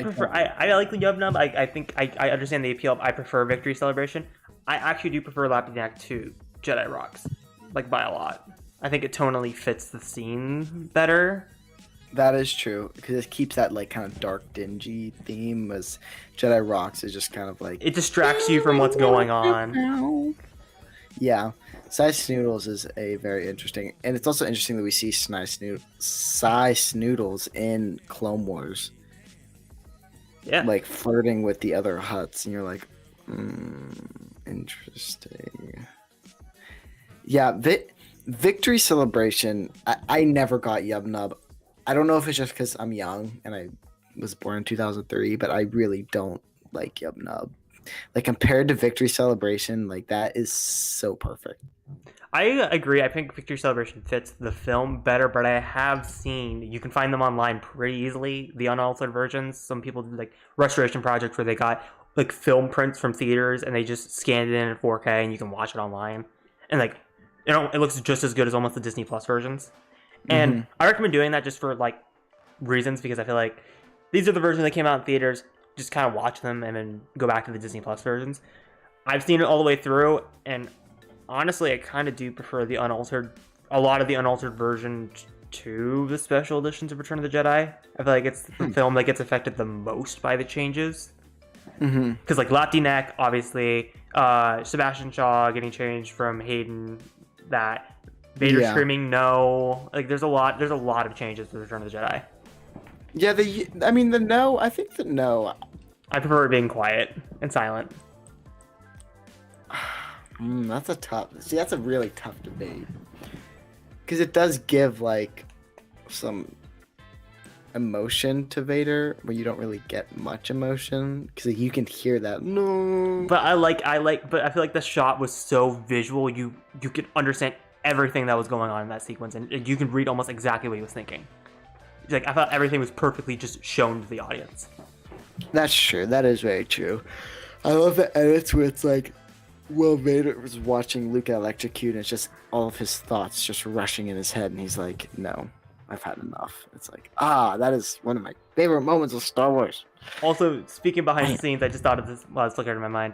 prefer. I like the Yub Nub. I think I understand the appeal. I prefer Victory Celebration. I actually do prefer Lapti neck to Jedi Rocks, like by a lot. I think it tonally fits the scene better. That is true, because it keeps that like kind of dark, dingy theme. As Jedi Rocks is just kind of like it distracts you from what's going on. Yeah, Slice Noodles is a very interesting, and it's also interesting that we see Slice Noodles in Clone Wars. Yeah, like flirting with the other Hutts, and you're like, interesting. Yeah, Victory Celebration. I never got Yub Nub. I don't know if it's just because I'm young and I was born in 2003, but I really don't like Yub Nub. Like compared to Victory Celebration, like that is so perfect. I agree. I think Victory Celebration fits the film better, but I have seen, you can find them online pretty easily, the unaltered versions. Some people did like restoration projects where they got like film prints from theaters and they just scanned it in 4K and you can watch it online. And like, it looks just as good as almost the Disney Plus versions. And I recommend doing that just for like reasons, because I feel like these are the versions that came out in theaters. Just kind of watch them and then go back to the Disney Plus versions. I've seen it all the way through, and honestly, I kind of do prefer a lot of the unaltered version to the special editions of Return of the Jedi. I feel like it's the film that gets affected the most by the changes. Because like Lapti neck, obviously, Sebastian Shaw getting changed from Hayden, that Vader screaming no, like there's a lot of changes with Return of the Jedi. Yeah, the no. I think the no. I prefer it being quiet and silent. That's a tough. See, that's a really tough debate because it does give like some emotion to Vader, where you don't really get much emotion because you can hear that. No. But but I feel like the shot was so visual. You could understand everything that was going on in that sequence, and you can read almost exactly what he was thinking. Like I thought everything was perfectly just shown to the audience. That's true. That is very true. I love the edits where it's like, Will Vader was watching Luke electrocute, and it's just all of his thoughts just rushing in his head, and he's like, "No, I've had enough." It's like, that is one of my favorite moments of Star Wars. Also, speaking behind the scenes, I just thought of this while it's flickering in my mind.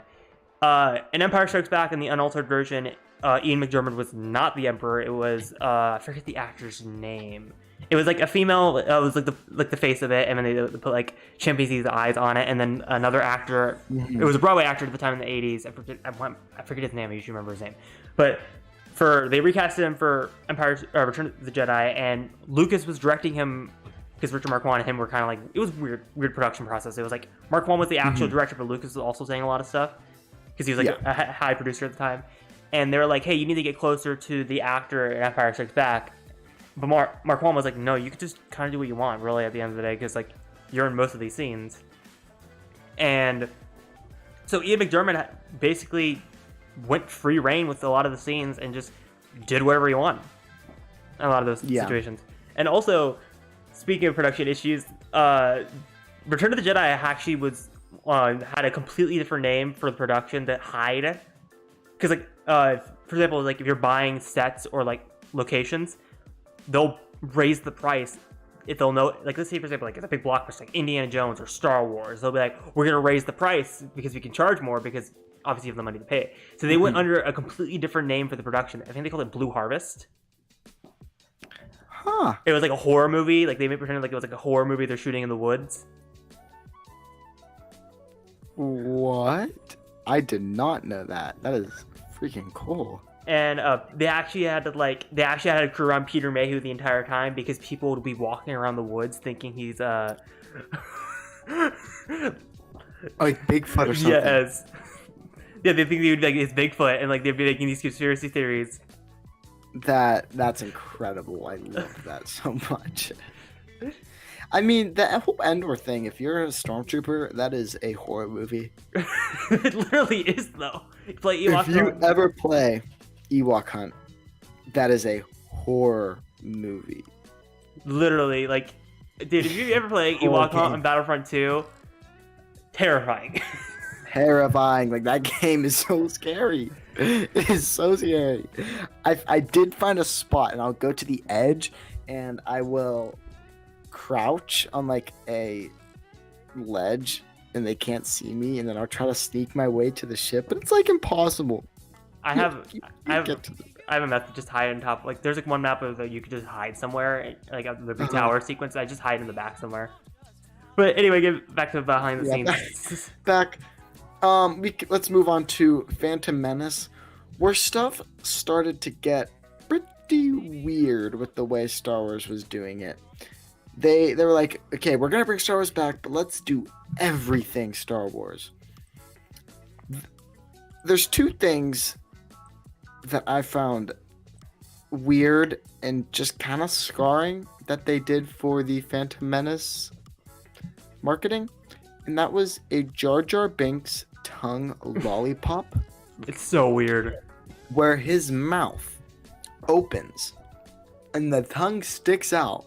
In Empire Strikes Back, in the unaltered version, Ian McDiarmid was not the Emperor. It was I forget the actor's name. It was like a female. It was like the face of it, and then they put like chimpanzee's eyes on it, and then another actor. It was a Broadway actor at the time in the '80s. I forget his name. I usually remember his name, but they recasted him for Return of the Jedi, and Lucas was directing him because Richard Marquand and him were kind of like, it was weird production process. It was like Marquand was the actual director, but Lucas was also saying a lot of stuff because he was like a high producer at the time, and they were like, hey, you need to get closer to the actor in Empire Strikes Back. But Marquand was like, no, you could just kind of do what you want, really, at the end of the day, because like you're in most of these scenes. And so Ian McDiarmid basically went free reign with a lot of the scenes and just did whatever he wanted in a lot of those situations. And also, speaking of production issues, Return of the Jedi actually was had a completely different name for the production that hide, because like for example, like if you're buying sets or like locations, they'll raise the price if they'll know, like let's say for example, like it's a big blockbuster like Indiana Jones or Star Wars, they'll be like, we're gonna raise the price because we can charge more because obviously you have the money to pay it. So they went under a completely different name for the production. I think they called it Blue Harvest. It was like a horror movie. Like they made pretend like it was like a horror movie they're shooting in the woods. What? I did not know that. That is freaking cool. And they actually had a crew around Peter Mayhew the entire time because people would be walking around the woods thinking he's like Bigfoot or something. Yes. Yeah, they think he would be like his Bigfoot, and like they'd be making these conspiracy theories. That's incredible. I love that so much. I mean, the whole Endor thing, if you're a stormtrooper, that is a horror movie. It literally is, though. If you ever play Ewok Hunt, that is a horror movie. Literally, like, dude, if you ever play Ewok Hunt on Battlefront 2, terrifying. Terrifying. Like, that game is so scary. It is so scary. I did find a spot, and I'll go to the edge, and I will crouch on like a ledge, and they can't see me, and then I'll try to sneak my way to the ship, but it's like impossible. I have a method, just hide on top. Like, there's like one map that you could just hide somewhere, like the big tower sequence. I just hide in the back somewhere. But anyway, get back to behind the scenes. Back. Let's move on to Phantom Menace, where stuff started to get pretty weird with the way Star Wars was doing it. They were like, okay, we're gonna bring Star Wars back, but let's do everything Star Wars. There's two things that I found weird and just kind of scarring that they did for the Phantom Menace marketing, and that was a Jar Jar Binks tongue lollipop. It's so weird. Where his mouth opens and the tongue sticks out,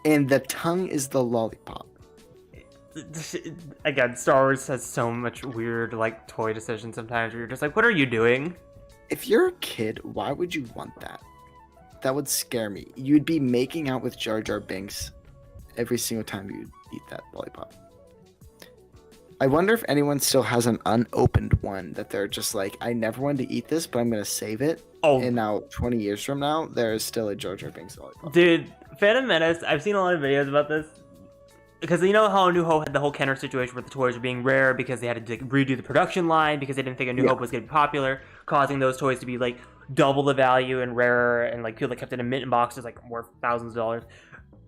and the tongue is the lollipop. Again, Star Wars has so much weird like toy decisions sometimes where you're just like, what are you doing? If you're a kid, why would you want that? That would scare me. You'd be making out with Jar Jar Binks every single time you eat that lollipop. I wonder if anyone still has an unopened one that they're just like, I never wanted to eat this, but I'm going to save it. Oh. And now, 20 years from now, there is still a Jar Jar Binks lollipop. Dude, Phantom Menace, I've seen a lot of videos about this. Because you know how A New Hope had the whole Kenner situation where the toys were being rare because they had to redo the production line because they didn't think A New Hope was going to be popular, causing those toys to be like double the value and rarer, and like people that kept it in mint boxes like worth thousands of dollars.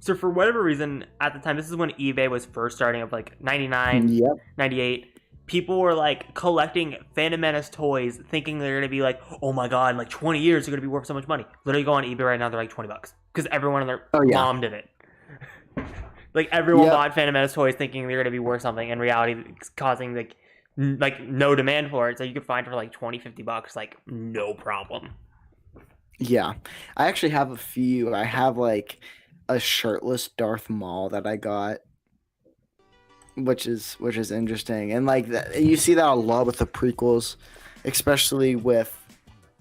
So for whatever reason, at the time, this is when eBay was first starting up, like 99, 98. people were like collecting Phantom Menace toys, thinking they're gonna be like, oh my god, in like 20 years they're gonna be worth so much money. Literally go on eBay right now, they're like $20 because everyone and their mom did it. Like everyone bought Phantom Menace toys thinking they're gonna be worth something. In reality, it's causing like no demand for it, so you could find it for like $20-$50, like no problem. Yeah, I actually have a few. I have like a shirtless Darth Maul that I got, which is interesting, and like you see that a lot with the prequels, especially with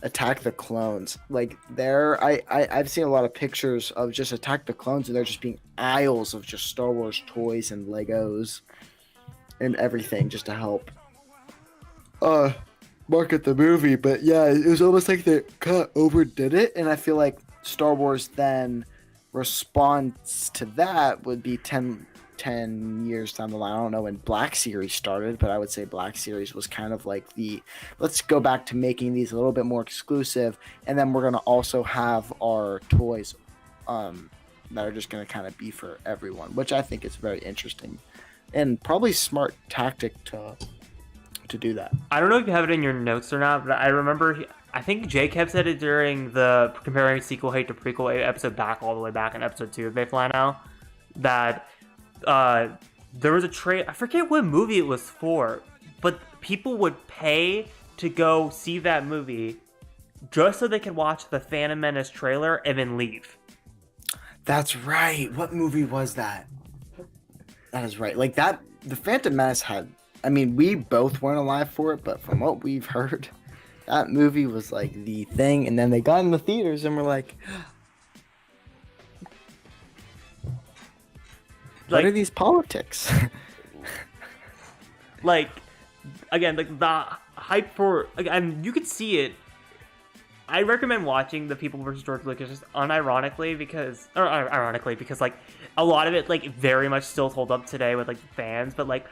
Attack the Clones. Like I've seen a lot of pictures of just Attack the Clones, and there just being aisles of just Star Wars toys and Legos and everything just to help market the movie. But yeah, it was almost like they overdid it, and I feel like Star Wars then response to that would be 10 years down the line. I don't know when Black Series started, but I would say Black Series was kind of like the let's go back to making these a little bit more exclusive, and then we're going to also have our toys that are just going to kind of be for everyone, which I think is very interesting and probably smart tactic to do that. I don't know if you have it in your notes or not, but I remember I think Jacob said it during the comparing sequel hate to prequel episode back all the way back in episode 2 of They Fly Now, that there was a trade. I forget what movie it was for, but people would pay to go see that movie just so they could watch the Phantom Menace trailer and then leave. That's right. What movie was that? That is right. Like that, the Phantom Menace had. I mean, we both weren't alive for it, but from what we've heard, that movie was like the thing. And then they got in the theaters and were like, what are these politics? Like, again, like the hype for, and you could see it. I recommend watching The People vs. George Lucas just ironically because like a lot of it like very much still hold up today with like fans, but like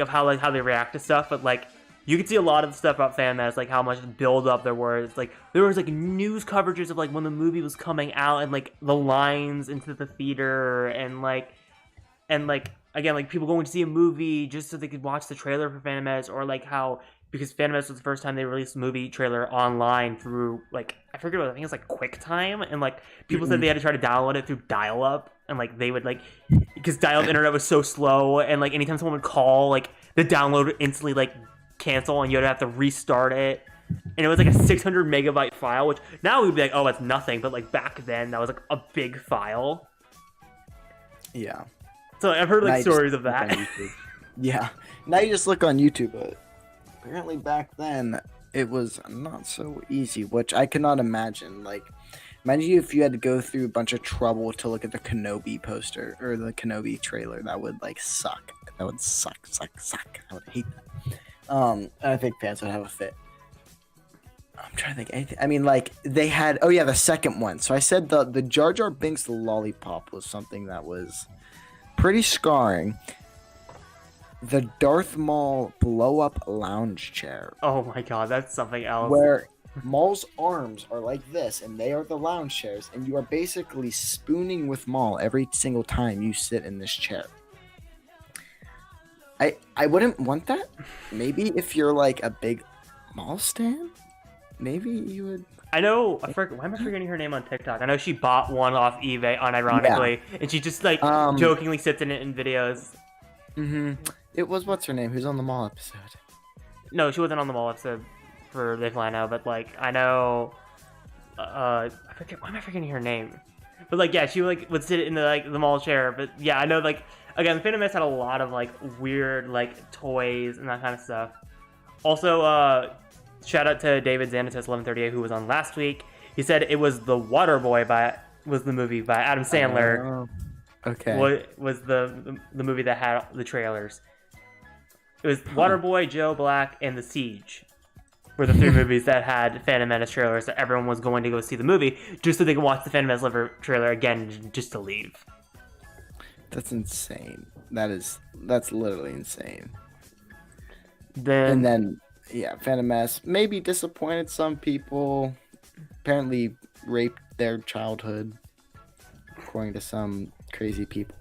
of how they react to stuff, but like you could see a lot of the stuff about Phantom Menace, like how much build up there was. Like there was like news coverages of like when the movie was coming out and like the lines into the theater and like again like people going to see a movie just so they could watch the trailer for Phantom Menace, or like how because Phantom Menace was the first time they released a movie trailer online through like I forget what I think it's like QuickTime, and like people said they had to try to download it through dial-up, and like they would like because dial-up internet was so slow, and like anytime someone would call, like the download would instantly like cancel and you'd have to restart it, and it was like a 600 megabyte file, which now we'd be like, oh, that's nothing, but like back then that was like a big file. Yeah. So I've heard like stories of that. Yeah. Now you just look on YouTube, but apparently back then it was not so easy, which I cannot imagine. Like, imagine if you had to go through a bunch of trouble to look at the Kenobi poster or the Kenobi trailer. That would like suck. That would suck. I would hate that. I think fans would have a fit. I'm trying to think anything. I mean, like they had. Oh yeah, the second one. So I said the Jar Jar Binks the lollipop was something that was pretty scarring. The Darth Maul blow-up lounge chair. Oh my god, that's something else. Where Maul's arms are like this, and they are the lounge chairs, and you are basically spooning with Maul every single time you sit in this chair. I wouldn't want that. Maybe if you're like a big Maul stan, maybe you would. I know. Why am I forgetting her name on TikTok? I know she bought one off eBay unironically, and she just like jokingly sits in it in videos. Mm-hmm. It was what's her name? Who's on the Maul episode? No, she wasn't on the Maul episode for They Fly Now, but like I know. I forget. Why am I forgetting her name? But like, yeah, she would sit in the like the Maul chair. But yeah, I know. Like again, Phantom Menace had a lot of like weird like toys and that kind of stuff. Also, shout out to David Xanatus 1138 who was on last week. He said it was The Waterboy was the movie by Adam Sandler. Okay. Was the movie that had the trailers. It was Waterboy, Joe Black, and The Siege were the three movies that had Phantom Menace trailers that everyone was going to go see the movie just so they could watch the Phantom Menace trailer again just to leave. That's insane. That's literally insane. And then yeah, Phantom Menace maybe disappointed some people. Apparently raped their childhood, according to some crazy people.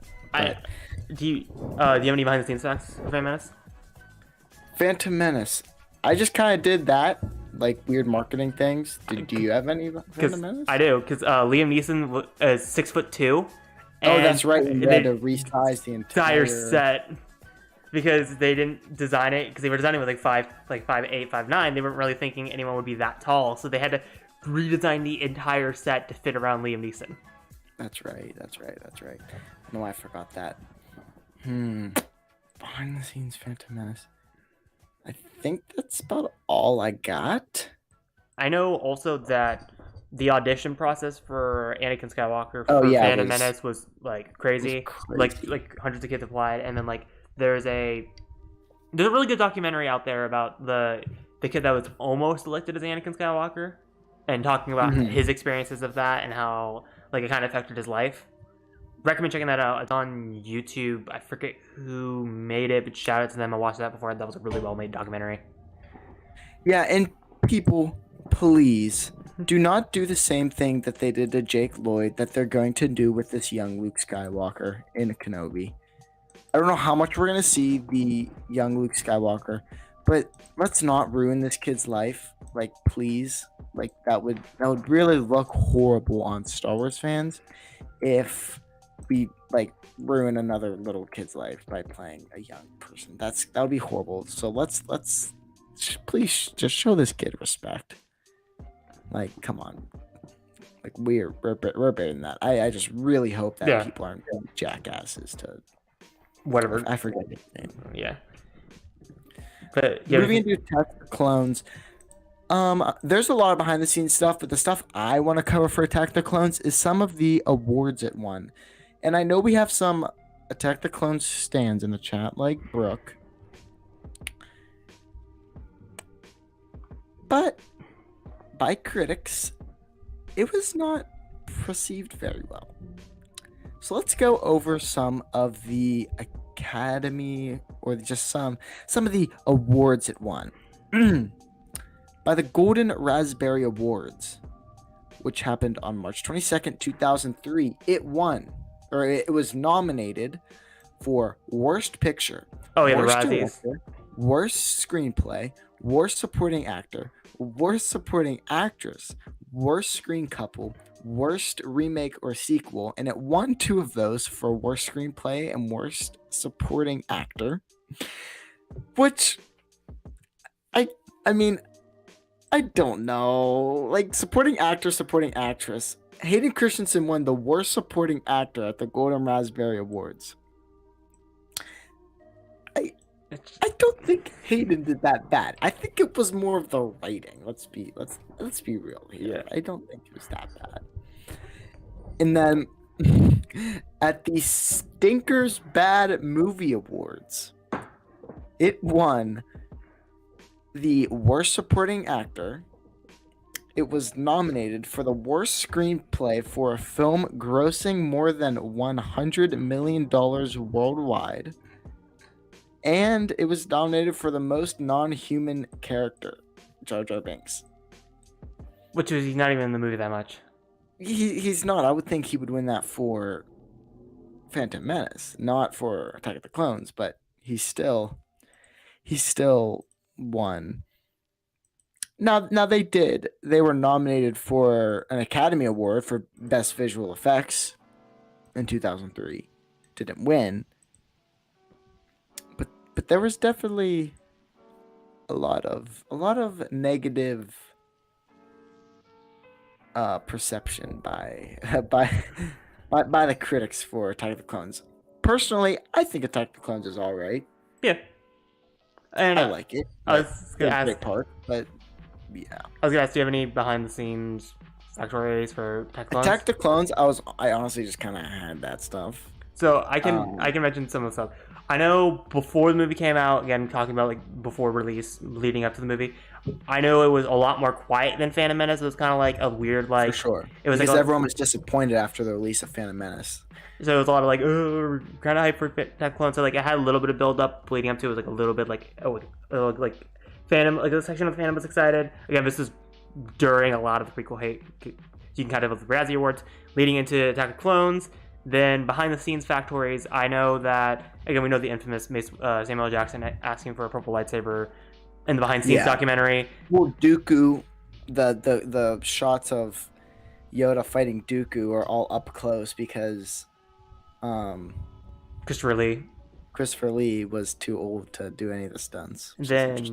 Do you have any behind the scenes facts of Phantom Menace? Phantom Menace. I just kind of did that, like weird marketing things. Do you have any Phantom Menace? I do, because Liam Neeson is 6'2". Oh, that's right. We they had to resize the entire set because they didn't design it because they were designing with like 5'8", 5'9". They weren't really thinking anyone would be that tall, so they had to redesign the entire set to fit around Liam Neeson. That's right. No, I forgot that. Behind the scenes Phantom Menace. I think that's about all I got. I know also that the audition process for Anakin Skywalker for Phantom Menace was like crazy. Like hundreds of kids applied, and then like there's a really good documentary out there about the kid that was almost elected as Anakin Skywalker, and talking about his experiences of that and how like it kind of affected his life. Recommend checking that out. It's on YouTube. I forget who made it, but shout out to them. I watched that before. That was a really well made documentary. Yeah, and people, please do not do the same thing that they did to Jake Lloyd that they're going to do with this young Luke Skywalker in Kenobi. I don't know how much we're going to see the young Luke Skywalker, but let's not ruin this kid's life. Like, please. Like, that would really look horrible on Star Wars fans if we like ruin another little kid's life by playing a young person. That would be horrible. So let's please just show this kid respect. Like, come on. Like, we're better than that. I just really hope that people aren't going jackasses to whatever. I forget his name. Yeah. But moving into Attack of the Clones. There's a lot of behind the scenes stuff, but the stuff I want to cover for Attack the Clones is some of the awards it won. And I know we have some Attack the Clones stands in the chat, like Brooke. But by critics, it was not perceived very well. So let's go over some of the Academy, or just some of the awards it won. By the Golden Raspberry Awards, which happened on March 22nd, 2003, it was nominated for Worst Picture, Worst Director, Worst Screenplay, Worst Supporting Actor, Worst Supporting Actress, Worst Screen Couple, Worst Remake or Sequel, and it won 2 of those for Worst Screenplay and Worst Supporting Actor, which I mean, I don't know. Like, supporting actor, supporting actress. Hayden Christensen won the Worst Supporting Actor at the Golden Raspberry Awards. I don't think Hayden did that bad. I think it was more of the writing. Let's be real here. Yeah. I don't think it was that bad. And then at the Stinkers Bad Movie Awards, it won the Worst Supporting Actor. It was nominated for the Worst Screenplay for a film grossing more than $100 million worldwide. And it was nominated for the Most Non-Human Character, Jar Jar Binks. Which is, he's not even in the movie that much. He's not. I would think he would win that for Phantom Menace, not for Attack of the Clones, but he still won. Now they were nominated for an Academy Award for Best Visual Effects in 2003. Didn't win. But there was definitely a lot of negative perception by the critics for Attack of the Clones. Personally, I think Attack of the Clones is all right. Yeah. And I like it. I was gonna ask, great part, but yeah. I was gonna ask, do you have any behind the scenes stories for Attack of the Clones? Attack the Clones, I honestly just kind of had that stuff. So I can mention some of the stuff. I know before the movie came out, again talking about like before release, leading up to the movie, I know it was a lot more quiet than Phantom Menace. It was kind of like a weird like. For sure. It was because like everyone was disappointed after the release of Phantom Menace. So it was a lot of like, oh, kind of hype for Attack of the Clones. So like it had a little bit of build up leading up to it. It was like a little bit like like Phantom, like the section of the Phantom was excited. Again, this is during a lot of the prequel hate. You can kind of have the Razzie Awards leading into Attack of the Clones. Then behind the scenes factoids, I know that again we know the infamous Samuel L. Jackson asking for a purple lightsaber in the behind the scenes documentary. Well, Dooku, the shots of Yoda fighting Dooku are all up close because Christopher Lee was too old to do any of the stunts. Then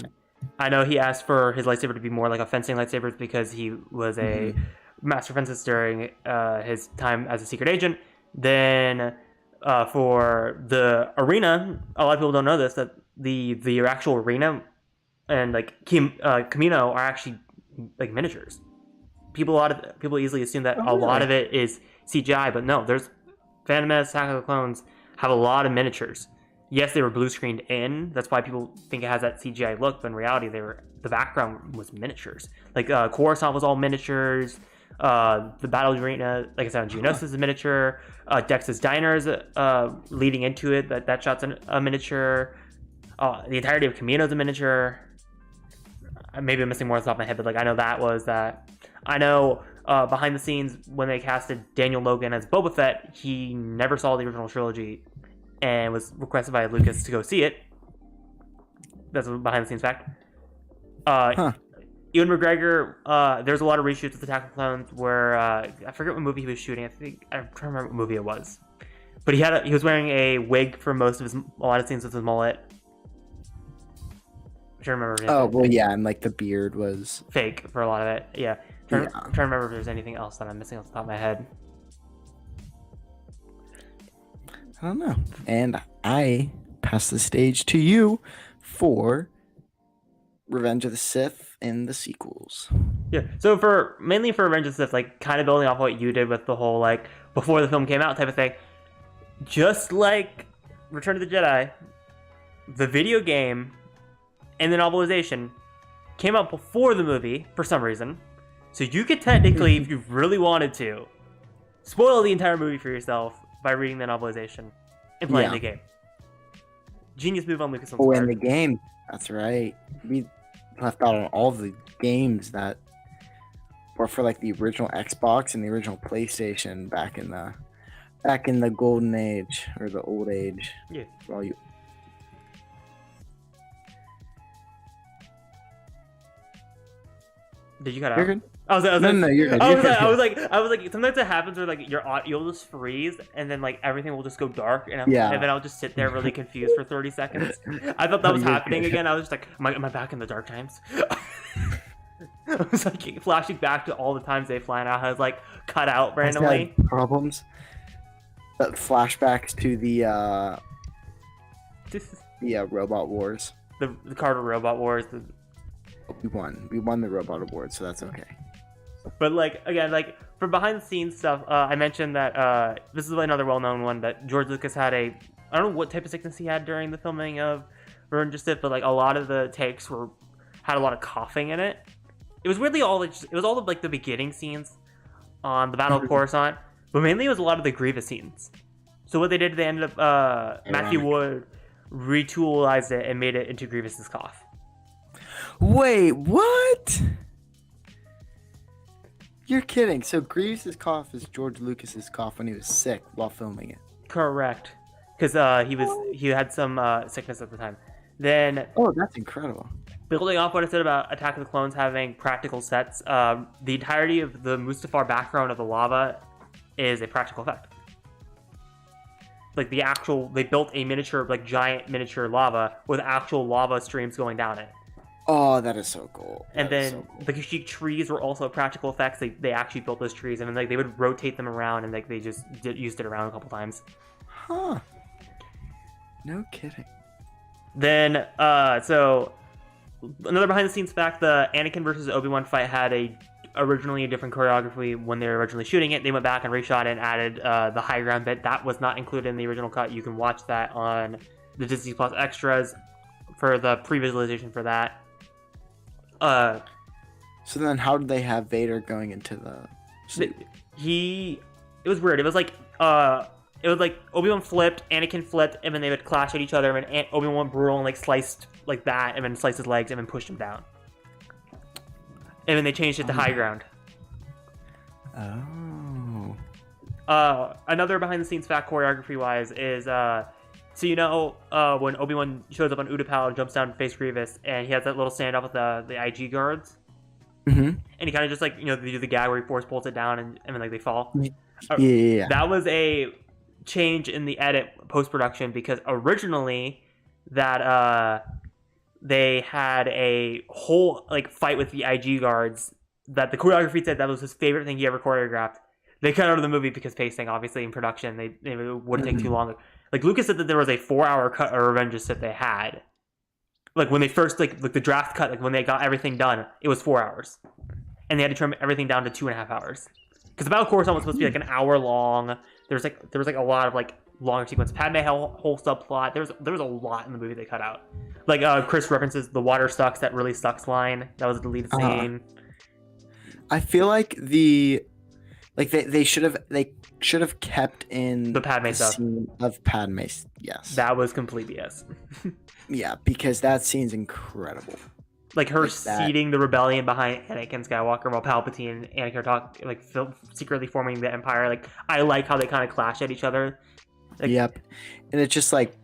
I know he asked for his lightsaber to be more like a fencing lightsaber because he was a master fencer during his time as a secret agent. Then for the arena, a lot of people don't know this, that the actual arena and like Camino are actually like miniatures. People easily assume that a lot of it is CGI, but no, there's Phantom Menace, Attack of the Clones have a lot of miniatures. Yes, they were blue screened in. That's why people think it has that CGI look, but in reality, the background was miniatures. Like Coruscant was all miniatures. The battle arena, like I said, Geonosis is a miniature. Dex's Diner is leading into it. That shot's a miniature. The entirety of Camino is a miniature. Maybe I'm missing more off the top of my head, but like I know that was that. I know behind the scenes when they casted Daniel Logan as Boba Fett, he never saw the original trilogy and was requested by Lucas to go see it. That's a behind the scenes fact. Ewan McGregor, there's a lot of reshoots of Attack of the Clones where I forget what movie he was shooting. I'm trying to remember what movie it was, but he was wearing a wig for a lot of scenes with his mullet. I'm trying to remember. Oh well, yeah, and like the beard was fake for a lot of it. Yeah, I'm trying to remember if there's anything else that I'm missing off the top of my head. I don't know. And I pass the stage to you for Revenge of the Sith and the sequels. Yeah. So mainly for Revenge of the Sith, like kind of building off what you did with the whole like before the film came out type of thing. Just like Return of the Jedi, the video game and the novelization came out before the movie for some reason. So you could technically, if you really wanted to, spoil the entire movie for yourself by reading the novelization and playing the game. Genius move on Lucasfilm's part. In the game. That's right. We left out on all the games that were for like the original Xbox and the original PlayStation back in the golden age or the old age. Yeah. For all you. Did you cut out? You're good. No, you're good. I was like, sometimes it happens where like you'll just freeze and then like everything will just go dark and then I'll just sit there really confused for 30 seconds. I thought that was happening again. I was just like, am I back in the dark times? I was like flashing back to all the times they flying out. I was like cut out randomly. Problems. Flashbacks to the Robot Wars. The Carter Robot Wars. We won the Robot Award, so that's okay. But like again, like for behind the scenes stuff, I mentioned that this is another well-known one that George Lucas had I don't know what type of sickness he had during the filming of Revenge of the Sith, but like a lot of the takes had a lot of coughing in it. It was weirdly all like the beginning scenes on the Battle of Coruscant, but mainly it was a lot of the Grievous scenes. So what they did, they ended up Matthew Wood retoolized it and made it into Grievous's cough. Wait, what? You're kidding. So Grievous's cough is George Lucas's cough when he was sick while filming it. Correct. Because he had some sickness at the time. Then that's incredible. Building off what I said about Attack of the Clones having practical sets, the entirety of the Mustafar background of the lava is a practical effect. Like they built a giant miniature lava with actual lava streams going down it. Oh, that is so cool. And then the Kashyyyk trees were also practical effects. They actually built those trees, and then like they would rotate them around, and like they just used it around a couple times. Huh. No kidding. Then so another behind the scenes fact: the Anakin versus Obi-Wan fight had originally a different choreography when they were originally shooting it. They went back and reshot it and added the high ground bit that was not included in the original cut. You can watch that on the Disney Plus extras for the pre-visualization for that. So then how did they have Vader going into the it was weird. It was like Obi-Wan flipped, Anakin flipped, and then they would clash at each other, and Obi-Wan went brutal and like sliced like that, and then sliced his legs and then pushed him down. And then they changed it to high ground. Oh. Another behind the scenes fact choreography wise is so when Obi-Wan shows up on Utapau and jumps down to face Grievous, and he has that little standoff with the IG guards, and he kind of just like they do the gag where he force pulls it down and then like they fall. Yeah. That was a change in the edit post-production because originally that they had a whole like fight with the IG guards that the choreography said that was his favorite thing he ever choreographed. They cut out of the movie because pacing, obviously in production, they wouldn't take too long. Like Lucas said that there was a 4-hour cut of Revenge that they had. Like when they first like the draft cut, like when they got everything done, it was 4 hours, and they had to trim everything down to 2.5 hours. Because the Battle of Coruscant was supposed to be like an hour long. There was like a lot of like longer sequence. Padme had a whole subplot. There was a lot in the movie they cut out. Like Chris references the water sucks, that really sucks line. That was a deleted scene. I feel like they should have kept in the Padme stuff scene of Padme. Yes, that was complete BS. Yeah, because that scene's incredible. Like her seeding the rebellion behind Anakin Skywalker while Palpatine and Anakin are secretly forming the Empire. Like I like how they kind of clash at each other. Like, yep, and it's just like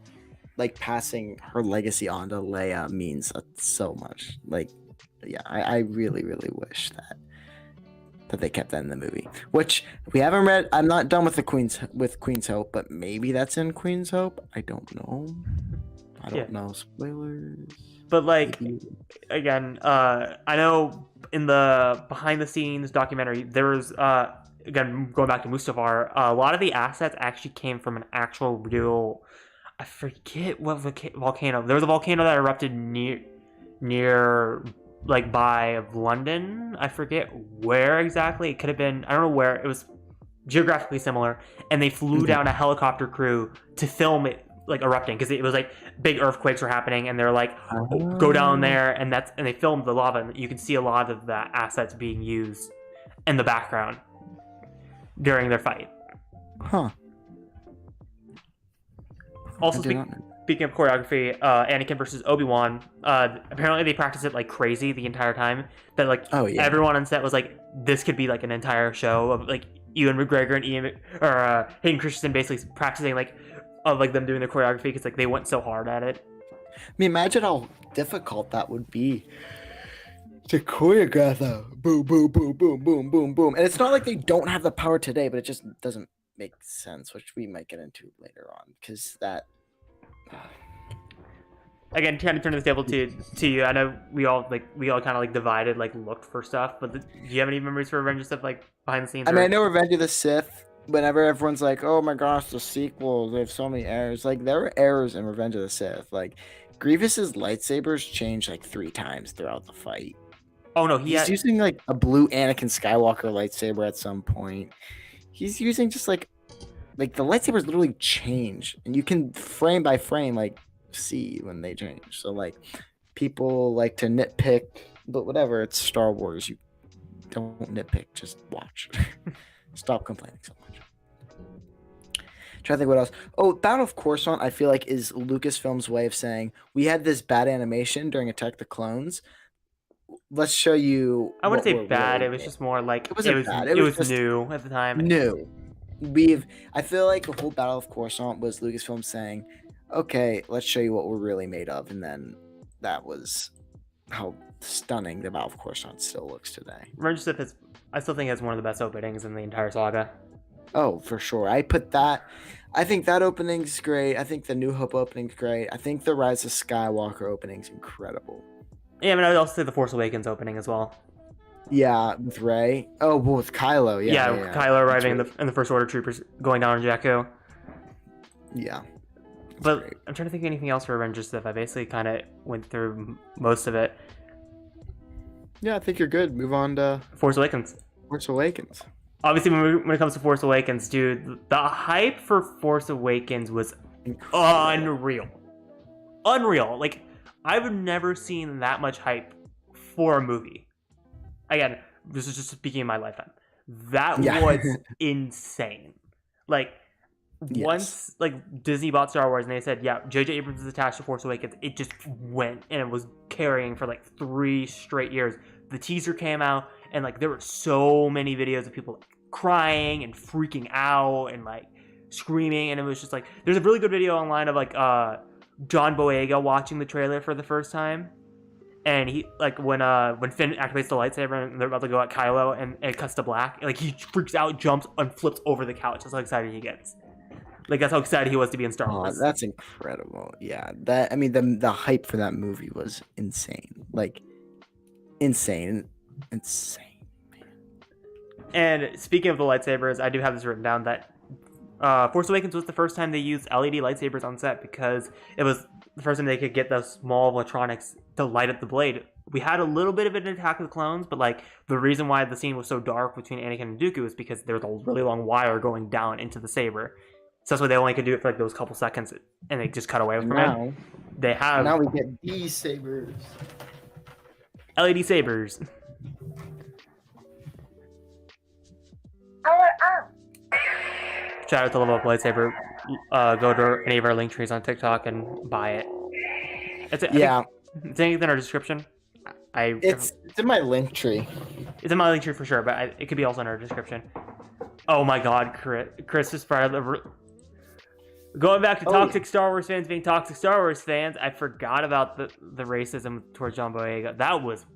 passing her legacy on to Leia means so much. Like, yeah, I really wish that they kept that in the movie, which we haven't read. I'm not done with Queen's Hope, but maybe that's in Queen's Hope. I don't know. I don't know. Spoilers. But like, again, I know in the behind the scenes documentary, there was again going back to Mustafar, a lot of the assets actually came from an actual real. I forget what volcano. There was a volcano that erupted near like by London. I forget where exactly. It could have been. I don't know where. It was geographically similar, and they flew down a helicopter crew to film it like erupting because it was like big earthquakes were happening, and they're like, go down there, and they filmed the lava, and you can see a lot of the assets being used in the background during their fight. Huh. Also, speaking of choreography, Anakin versus Obi-Wan, apparently they practiced it like crazy the entire time. That like everyone on set was like, this could be like an entire show of like Ewan McGregor and Hayden Christensen basically practicing like of like them doing the choreography because like they went so hard at it. I mean, imagine how difficult that would be to choreograph that. Boom, boom, boom, boom, boom, boom, boom. And it's not like they don't have the power today, but it just doesn't make sense, which we might get into later on, because that. Again, kind of turn this table to you. I know we all kind of like divided, like looked for stuff, but do you have any memories for Revenge of stuff like behind the scenes? I mean, I know Revenge of the Sith. Whenever everyone's like, "Oh my gosh, the sequel, they have so many errors." Like there were errors in Revenge of the Sith. Like Grievous's lightsabers changed like 3 times throughout the fight. Oh no, he's using like a blue Anakin Skywalker lightsaber at some point. He's using just like the lightsabers literally change, and you can frame by frame like see when they change. So like people like to nitpick, but whatever. It's Star Wars. You don't nitpick. Just watch. Stop complaining so much. Trying to think what else. Oh, Battle of Coruscant, I feel like is Lucasfilm's way of saying we had this bad animation during Attack the Clones. Let's show you. I wouldn't say bad. It was just more like it was new at the time. New. I feel like the whole Battle of Coruscant was Lucasfilm saying, "Okay, let's show you what we're really made of," and then that was how stunning the Battle of Coruscant still looks today. Revenge of the Sith I still think it's one of the best openings in the entire saga. Oh, for sure. I think that opening's great. I think the New Hope opening's great. I think the Rise of Skywalker opening's incredible. Yeah, I mean, I would also say the Force Awakens opening as well. Yeah, with Rey. Oh, well, with Kylo. Yeah. Kylo arriving in the First Order troopers going down on Jakku. Yeah. But great. I'm trying to think of anything else for Revenge of the Sith. I basically kind of went through most of it. Yeah, I think you're good. Move on to Force Awakens. Obviously, when it comes to Force Awakens, dude, the hype for Force Awakens was unreal. Like, I've never seen that much hype for a movie. Again, this is just speaking in my lifetime. That was insane. Like, once like Disney bought Star Wars and they said, yeah, J.J. Abrams is attached to Force Awakens, it just went and it was carrying for like 3 straight years. The teaser came out and like there were so many videos of people like crying and freaking out and like screaming, and it was just like there's a really good video online of like John Boyega watching the trailer for the first time, and he like when Finn activates the lightsaber and they're about to go at Kylo and it cuts to black, like he freaks out, jumps and flips over the couch. That's how excited he gets. Like that's how excited he was to be in Star Wars. That's incredible. Yeah, the hype for that movie was insane. Like insane. And speaking of the lightsabers, I do have this written down that Force Awakens was the first time they used LED lightsabers on set because it was the first time they could get those small electronics to light up the blade. We had a little bit of it in Attack of the Clones, but like the reason why the scene was so dark between Anakin and Dooku is because there was a really long wire going down into the saber. So that's why they only could do it for like those couple seconds, and they just cut away from it. They have now we get these sabers, LED sabers. Shout out to Level Up Lightsaber. Go to any of our link trees on TikTok and buy it. It's anything in our description. It's in my link tree. It's in my link tree for sure, but it could be also in our description. Oh my God, Chris is probably going back to toxic Star Wars fans being toxic Star Wars fans. I forgot about the racism towards John Boyega. That was.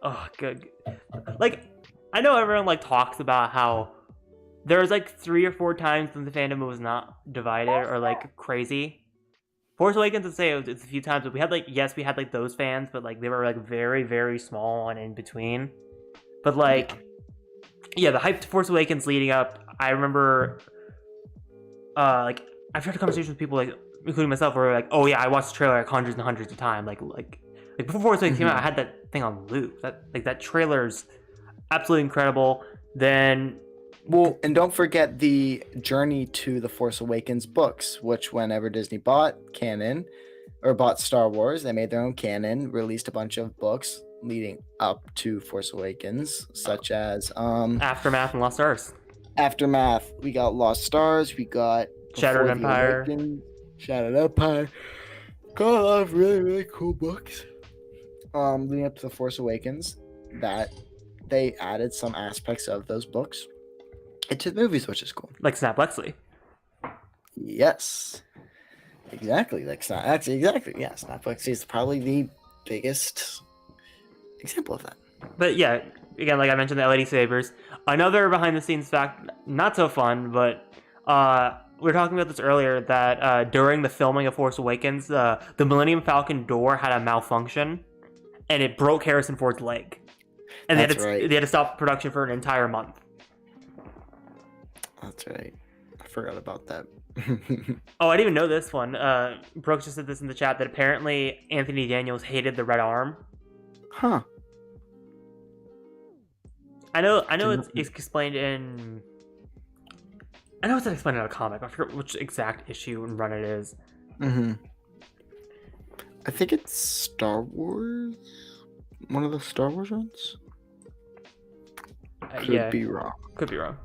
Oh, good. Like, I know everyone like talks about how there was like 3 or 4 times when the fandom was not divided or like crazy. Force Awakens, I'd say it's a few times, but we had like those fans, but like they were like very, very small and in between. But like, yeah, the hype to Force Awakens leading up, I remember, like I've had a conversation with people like, including myself, where like, oh yeah, I watched the trailer like hundreds and hundreds of times, like before Force Awakens came out, I had that thing on loop. That trailer's absolutely incredible. Then, well, and don't forget the Journey to the Force Awakens books, which whenever Disney bought Star Wars, they made their own canon, released a bunch of books leading up to Force Awakens, such as Aftermath and Lost Stars. Aftermath, we got Lost Stars, we got Shattered Empire. Shattered Empire. Got a lot of really, really cool books. Leading up to the Force Awakens, that they added some aspects of those books into the movies, which is cool. Like Snap Lexley. Yes. Exactly. Yeah, Snap Lexley is probably the biggest example of that. But yeah, again, like I mentioned, the LED sabers. Another behind the scenes fact, not so fun, but we were talking about this earlier, that during the filming of Force Awakens, the Millennium Falcon door had a malfunction, and it broke Harrison Ford's leg. And they had to stop production for an entire month. That's right. I forgot about that. Oh, I didn't even know this one. Brooks just said this in the chat, that apparently Anthony Daniels hated the red arm. Huh. I know it's explained in... I know it's explained in a comic. I forget which exact issue and run it is. Mm-hmm. I think it's Star Wars. One of the Star Wars runs? Could be wrong. Could be wrong.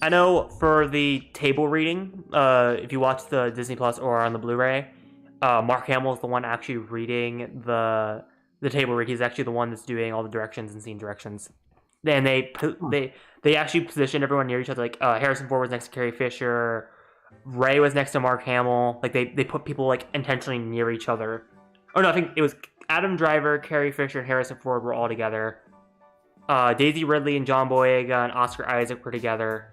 I know for the table reading, if you watch the Disney Plus or on the Blu-ray, Mark Hamill is the one actually reading the table read. He's actually the one that's doing all the directions and scene directions. And they actually positioned everyone near each other. Like Harrison Ford was next to Carrie Fisher, Ray was next to Mark Hamill. Like they put people like intentionally near each other. Oh no, I think it was Adam Driver, Carrie Fisher, and Harrison Ford were all together. Daisy Ridley and John Boyega and Oscar Isaac were together.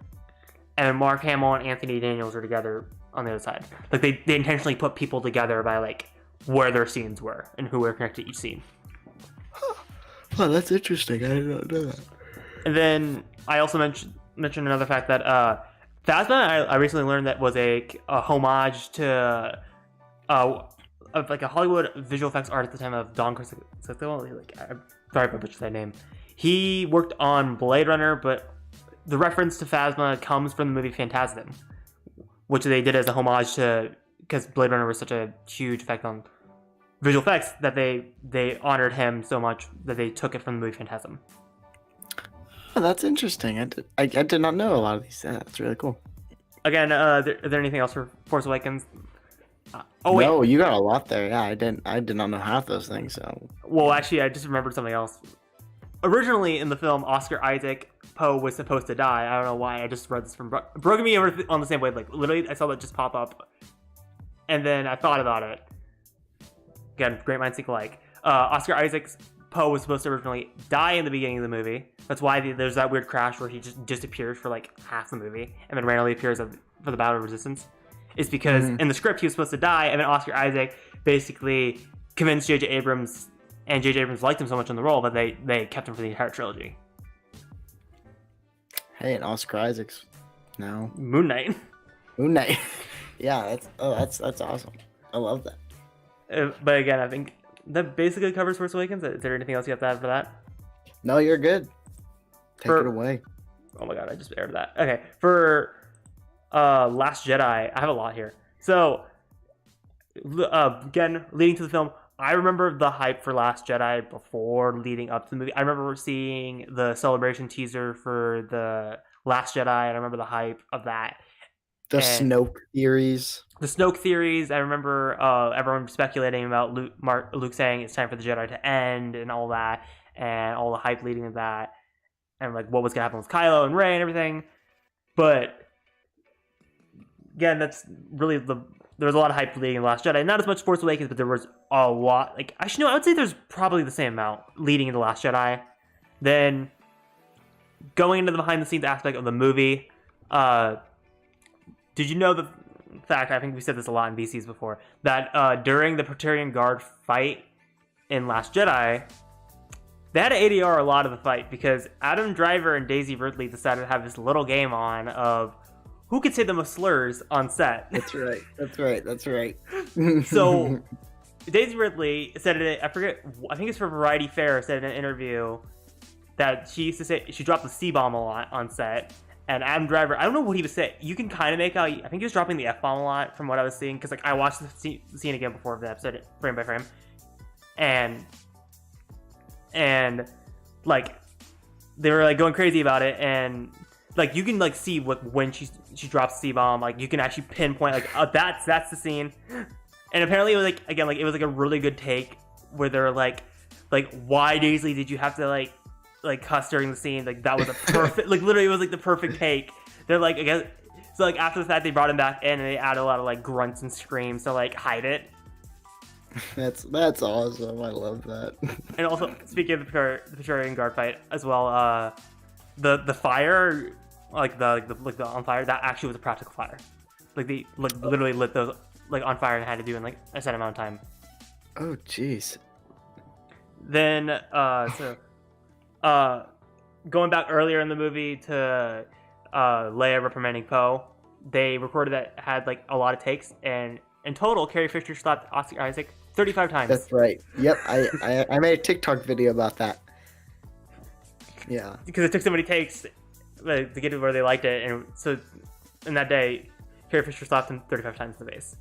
And Mark Hamill and Anthony Daniels were together on the other side. Like they intentionally put people together by like where their scenes were and who were connected to each scene. Oh, that's interesting. I did not know that. And then I also mentioned another fact that Phasma, I recently learned that was a homage to like a Hollywood visual effects artist at the time of Don Cristiano. Like, I'm sorry if I butchered that name. He worked on Blade Runner, but the reference to Phasma comes from the movie Phantasm, which they did as a homage to, because Blade Runner was such a huge effect on visual effects that they honored him so much that they took it from the movie Phantasm. Oh, that's interesting. I did not know a lot of these. That's really cool. Again, is there anything else for Force Awakens? Oh wait. No, you got a lot there. Yeah, I did not know half those things. So. Well, actually, I just remembered something else. Originally in the film, Oscar Isaac Poe was supposed to die. I don't know why. I just read this from broke me over on the same way. Like literally, I saw that just pop up, and then I thought about it. Again, great minds think alike. Oscar Isaac's Poe was supposed to originally die in the beginning of the movie. That's why there's that weird crash where he just disappears for like half the movie and then randomly appears for the Battle of Resistance. It's because in the script he was supposed to die, and then Oscar Isaac basically convinced J.J. Abrams, and J.J. Abrams liked him so much in the role that they kept him for the entire trilogy. Hey, and Oscar Isaac's now Moon Knight. Moon Knight. Yeah, that's awesome. I love that. But again, I think that basically covers Force Awakens. Is there anything else you have to add for that? No, you're good. Take it away. Oh my god, I just aired that. Okay, for Last Jedi, I have a lot here. So, again, leading to the film, I remember the hype for Last Jedi before leading up to the movie. I remember seeing the Celebration teaser for the Last Jedi, and I remember the hype of that. The Snoke theories. The Snoke theories. I remember everyone speculating about Luke saying it's time for the Jedi to end and all that, and all the hype leading to that, and like what was gonna happen with Kylo and Rey and everything. But again, that's really there was a lot of hype leading to Last Jedi. Not as much Force Awakens, but there was a lot. Like actually, no, I would say there's probably the same amount leading into Last Jedi. Then going into the behind the scenes aspect of the movie, did you know the fact? I think we said this a lot in BCs before, that during the Praetorian Guard fight in Last Jedi, they had to ADR a lot of the fight because Adam Driver and Daisy Ridley decided to have this little game on of who could say the most slurs on set. That's right. That's right. That's right. So Daisy Ridley said it. I think it's for Variety Fair. Said in an interview that she used to say she dropped the C-bomb a lot on set. And Adam Driver, I don't know what he was saying. You can kind of make out. I think he was dropping the F-bomb a lot from what I was seeing because like I watched the scene again before the episode, frame by frame, and like they were like going crazy about it, and like you can like see when she drops the C-bomb, like you can actually pinpoint like that's the scene. And apparently it was like again like it was like a really good take where they're like why Daisy did you have to like cuss during the scene? Like that was a perfect like literally it was like the perfect take. They're like again so like after the fact they brought him back in and they added a lot of like grunts and screams to like hide it. That's awesome. I love that. And also speaking of the Praetorian Guard fight as well, the fire like the on fire that actually was a practical fire. Like they literally lit those like on fire and had to do in like a set amount of time. Oh jeez. Then going back earlier in the movie to Leia reprimanding Poe, they recorded that had like a lot of takes, and in total, Carrie Fisher slapped Oscar Isaac 35 times. That's right. Yep, I made a TikTok video about that. Yeah. Because it took so many takes to get to where they liked it, and so in that day, Carrie Fisher slapped him 35 times in the face.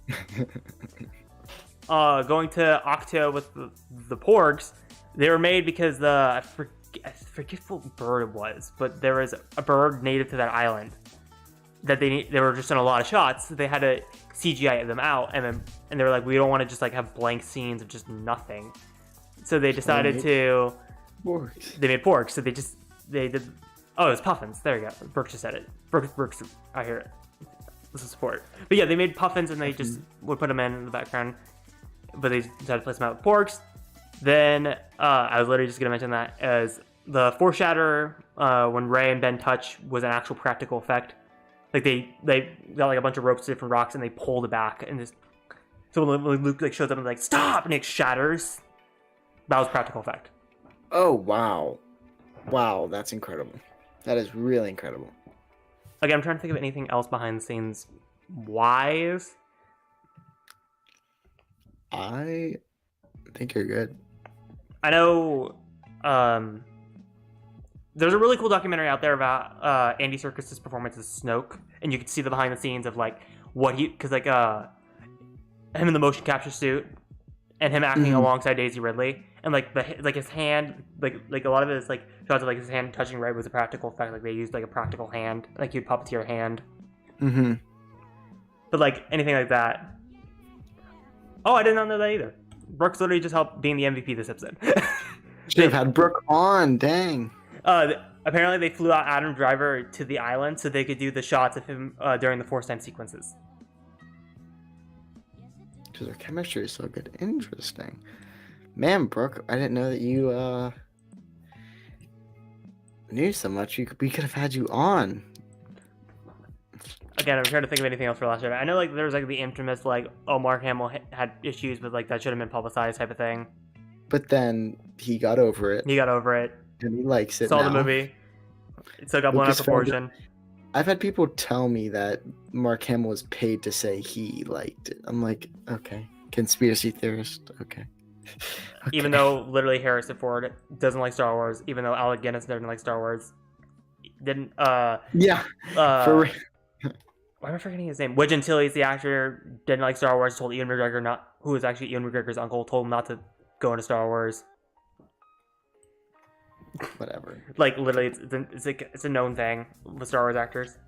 Going to Octo with the Porgs, they were made because I forget what bird it was, but there was a bird native to that island that they were just in a lot of shots. So they had to CGI them out, and they were like, we don't want to just like have blank scenes of just nothing. So they decided to. Porgs. They made porgs. So they did. Oh, it was puffins. There you go. Brooke just said it. Brooks, I hear it. This is support. But yeah, they made puffins and they just would put them in the background. But they decided to place them out with porgs. Then I was literally just gonna mention that as the foreshadower when Rey and Ben touch was an actual practical effect. Like they got like a bunch of ropes to different rocks and they pulled it back and just so when Luke like shows up and like stop and it shatters. That was practical effect. Oh wow, that's incredible. That is really incredible. Again, I'm trying to think of anything else behind the scenes wise. I think you're good. I know there's a really cool documentary out there about Andy Serkis's performance as Snoke, and you can see the behind the scenes of like what he, because like him in the motion capture suit and him acting alongside Daisy Ridley, and like his hand, like a lot of it is like shots of like his hand touching Rey was a practical effect. Like they used like a practical hand, like you'd puppeteer a hand. Mm-hmm. But like anything like that. Oh, I did not know that either. Brooks literally just helped being the MVP this episode. Should have had Brooke on. Dang. Apparently, they flew out Adam Driver to the island so they could do the shots of him during the force time sequences. Because their chemistry is so good. Interesting. Man, Brooke, I didn't know that you knew so much. We could have had you on. Again, I'm trying to think of anything else for Last Jedi. I know like there was like the infamous like, oh, Mark Hamill had issues, but like that should have been publicized type of thing. But then he got over it. He got over it. And he likes it Saw now. the movie. It took up one Lucas proportion. I've had people tell me that Mark Hamill was paid to say he liked it. I'm like, okay. Conspiracy theorist. Okay. Even though literally Harrison Ford doesn't like Star Wars, even though Alec Guinness doesn't like Star Wars. Didn't Yeah. For real. Why am I forgetting his name? Widge Antilles, the actor, didn't like Star Wars, told Ian McGregor not, who was actually Ian McGregor's uncle, told him not to go into Star Wars. Whatever. Like literally, it's a known thing with Star Wars actors.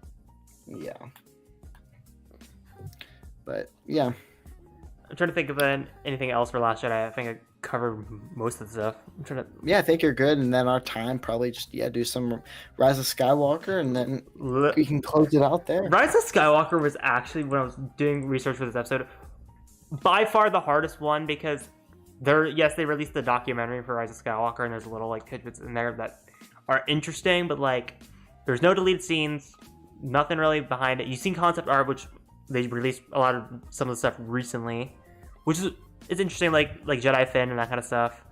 Yeah. But yeah. I'm trying to think of anything else for Last Jedi. I think I covered most of the stuff. I'm trying to. Yeah, I think you're good. And then our time probably just do some Rise of Skywalker, and then we can close it out there. Rise of Skywalker was actually, when I was doing research for this episode, by far the hardest one, because they released the documentary for Rise of Skywalker, and there's little like tidbits in there that are interesting, but like there's no deleted scenes, nothing really behind it. You've seen concept art, which they released a lot of some of the stuff recently, which is interesting, like Jedi Finn and that kind of stuff.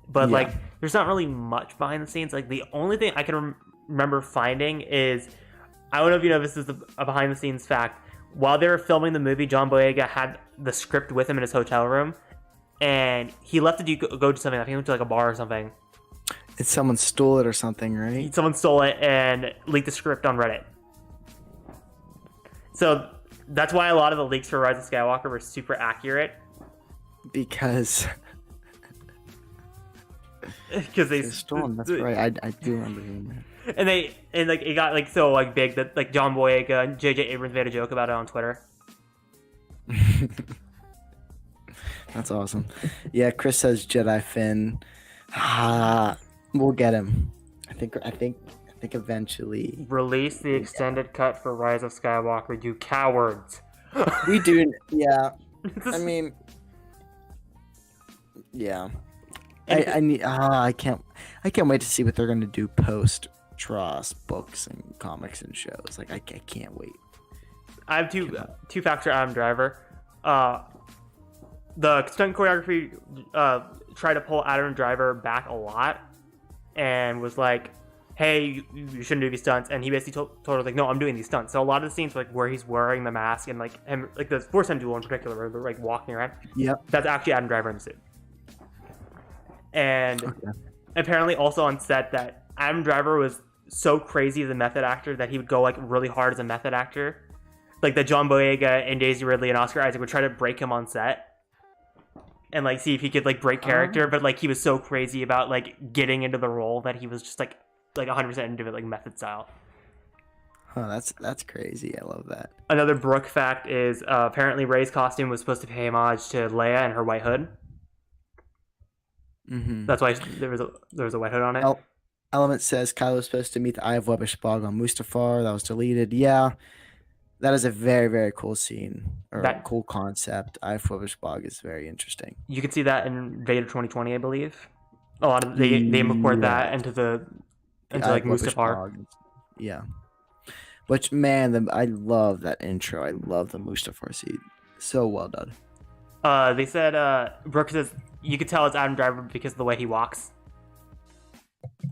But like there's not really much behind the scenes. Like the only thing I can remember finding is, I don't know if you know, this is a behind the scenes fact. While they were filming the movie, John Boyega had the script with him in his hotel room, and he left to go to something. I think he went to like a bar or something. It's someone stole it or something, right? Someone stole it and leaked the script on Reddit. So that's why a lot of the leaks for Rise of Skywalker were super accurate. Because they stolen. That's right. I do remember hearing that. And it got like so like big that like John Boyega and J.J. Abrams made a joke about it on Twitter. That's awesome. Yeah, Chris says Jedi Finn. We'll get him. I think eventually. Release the extended cut for Rise of Skywalker, you cowards. We do. Yeah. I mean. Yeah. I can't wait to see what they're gonna do post Tross books and comics and shows. Like I can't wait. I have two facts for Adam Driver. The stunt choreography tried to pull Adam Driver back a lot, and was like, "Hey, you shouldn't do these stunts." And he basically told her like, "No, I'm doing these stunts." So a lot of the scenes like where he's wearing the mask and like him, like the Force Time duel in particular, where they're like walking around. Yep. That's actually Adam Driver in the suit. And apparently also on set that Adam Driver was so crazy as a method actor that he would go like really hard as a method actor. Like that John Boyega and Daisy Ridley and Oscar Isaac would try to break him on set and like see if he could like break character, but like he was so crazy about like getting into the role that he was just like 100% into it, like method style. Oh, that's crazy. I love that. Another Brooke fact is apparently Rey's costume was supposed to pay homage to Leia and her white hood. Mm-hmm. That's why there was a white hood on it. Element says Kylo was supposed to meet the Eye of Webbish Bog on Mustafar. That was deleted. Yeah, that is a very, very cool scene or a cool concept. Eye of Webbish Bog is very interesting. You can see that in Vader 2020, I believe. A lot of they import that into like Mustafar. Yeah. Which man, I love that intro. I love the Mustafar scene. So well done. They said Brooke says you could tell it's Adam Driver because of the way he walks.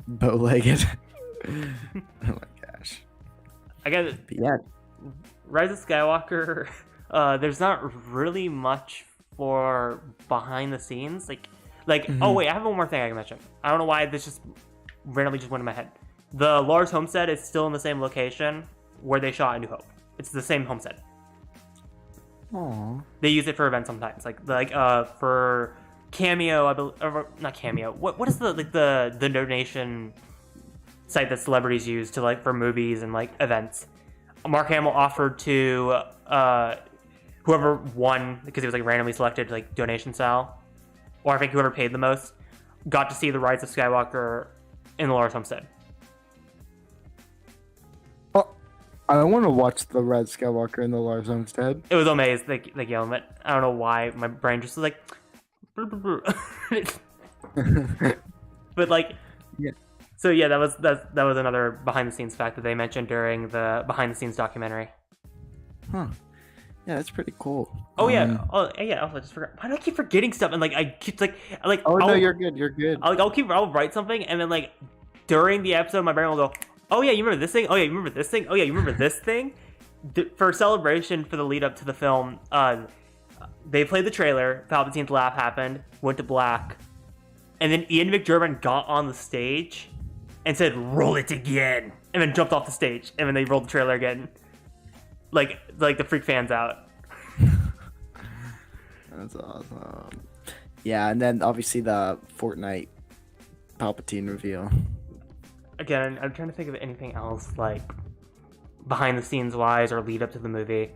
Bow-legged. Oh my gosh. I guess. Yeah. Rise of Skywalker. There's not really much for behind the scenes. Oh wait, I have one more thing I can mention. I don't know why this just randomly just went in my head. The Lars homestead is still in the same location where they shot A New Hope. It's the same homestead. Aww. They use it for events sometimes, like for Cameo, I believe, or not Cameo. What is the donation site that celebrities use to like for movies and like events? Mark Hamill offered to whoever won, because it was like randomly selected, like donation style, or I think whoever paid the most, got to see the Rise of Skywalker in the Lars Homestead. Oh, I want to watch the Red Skywalker in the Lars Homestead. It was amazing, like element. I don't know why my brain just was like, but like, yeah. So yeah, that was another behind the scenes fact that they mentioned during the behind the scenes documentary. Huh. Yeah, that's pretty cool. Oh yeah. Oh yeah. Also, I just forgot. Why do I keep forgetting stuff? And like I keep like. Oh no, you're good. You're good. I'll write something, and then like during the episode, my brain will go, "Oh yeah, you remember this thing? Oh yeah, you remember this thing? Oh yeah, you remember this thing?" For celebration for the lead up to the film, they played the trailer. Palpatine's laugh happened, went to black, and then Ian McDiarmid got on the stage and said, "Roll it again," and then jumped off the stage, and then they rolled the trailer again. Like the freak fans out. That's awesome. Yeah, and then obviously the Fortnite Palpatine reveal. Again, I'm trying to think of anything else like behind the scenes wise or lead up to the movie.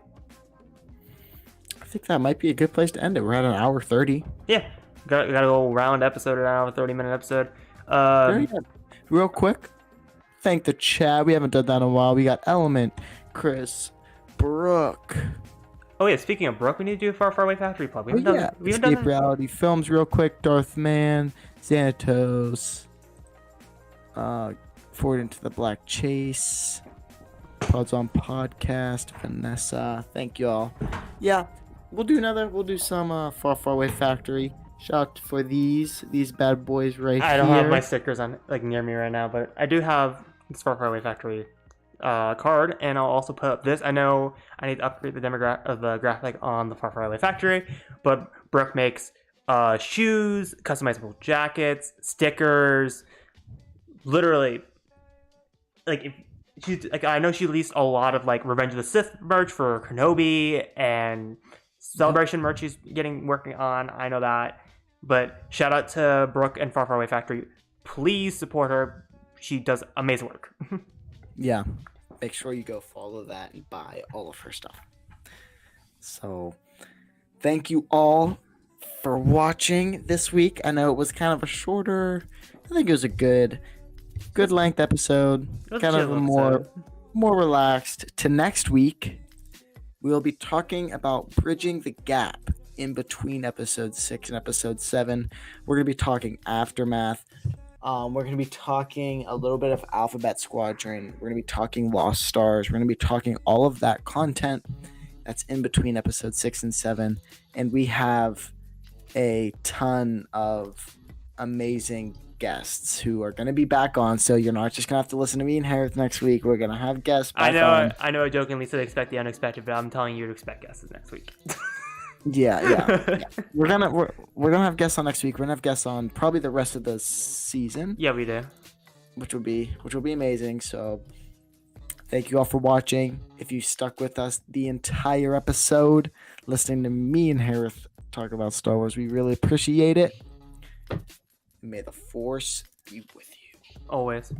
I think that might be a good place to end it. We're at an hour 30. Yeah, got a little round episode, an hour 30-minute episode. Very good. Real quick, thank the chat. We haven't done that in a while. We got Element, Chris, Brooke. Oh yeah, speaking of Brooke, we need to do a Far Far Away Factory plug. We haven't done Escape Reality Films real quick. Darth Man, Xanatos, Forward into the Black Chase, Pods on Podcast, Vanessa. Thank you all. Yeah, we'll do some Far Far Away Factory. Shout out for these bad boys right here. I don't have my stickers on like near me right now, but I do have this Far Far Away Factory card, and I'll also put up this. I know I need to upgrade the graphic on the Far Far Away Factory, but Brooke makes shoes, customizable jackets, stickers, literally. Like if she's like, I know she released a lot of like Revenge of the Sith merch for Kenobi and Celebration merch she's working on. I know that, but shout out to Brooke and Far Far Away Factory. Please support her. She does amazing work. Yeah, make sure you go follow that and buy all of her stuff. So, thank you all for watching this week. I know it was kind of a shorter. I think it was a good length episode. Kind of a more relaxed. To next week, we'll be talking about bridging the gap in between episode 6 and episode 7. We're gonna be talking Aftermath. We're going to be talking a little bit of Alphabet Squadron. We're going to be talking Lost Stars. We're going to be talking all of that content that's in between episode 6 and 7. And we have a ton of amazing guests who are going to be back on. So you're not just going to have to listen to me and Hereth next week. We're going to have guests back on. I know I jokingly said expect the unexpected, but I'm telling you to expect guests next week. Yeah. We're gonna have guests on next week. We're gonna have guests on probably the rest of the season. Yeah, we do. Which will be amazing. So thank you all for watching. If you stuck with us the entire episode, listening to me and Hereth talk about Star Wars, we really appreciate it. May the Force be with you. Always.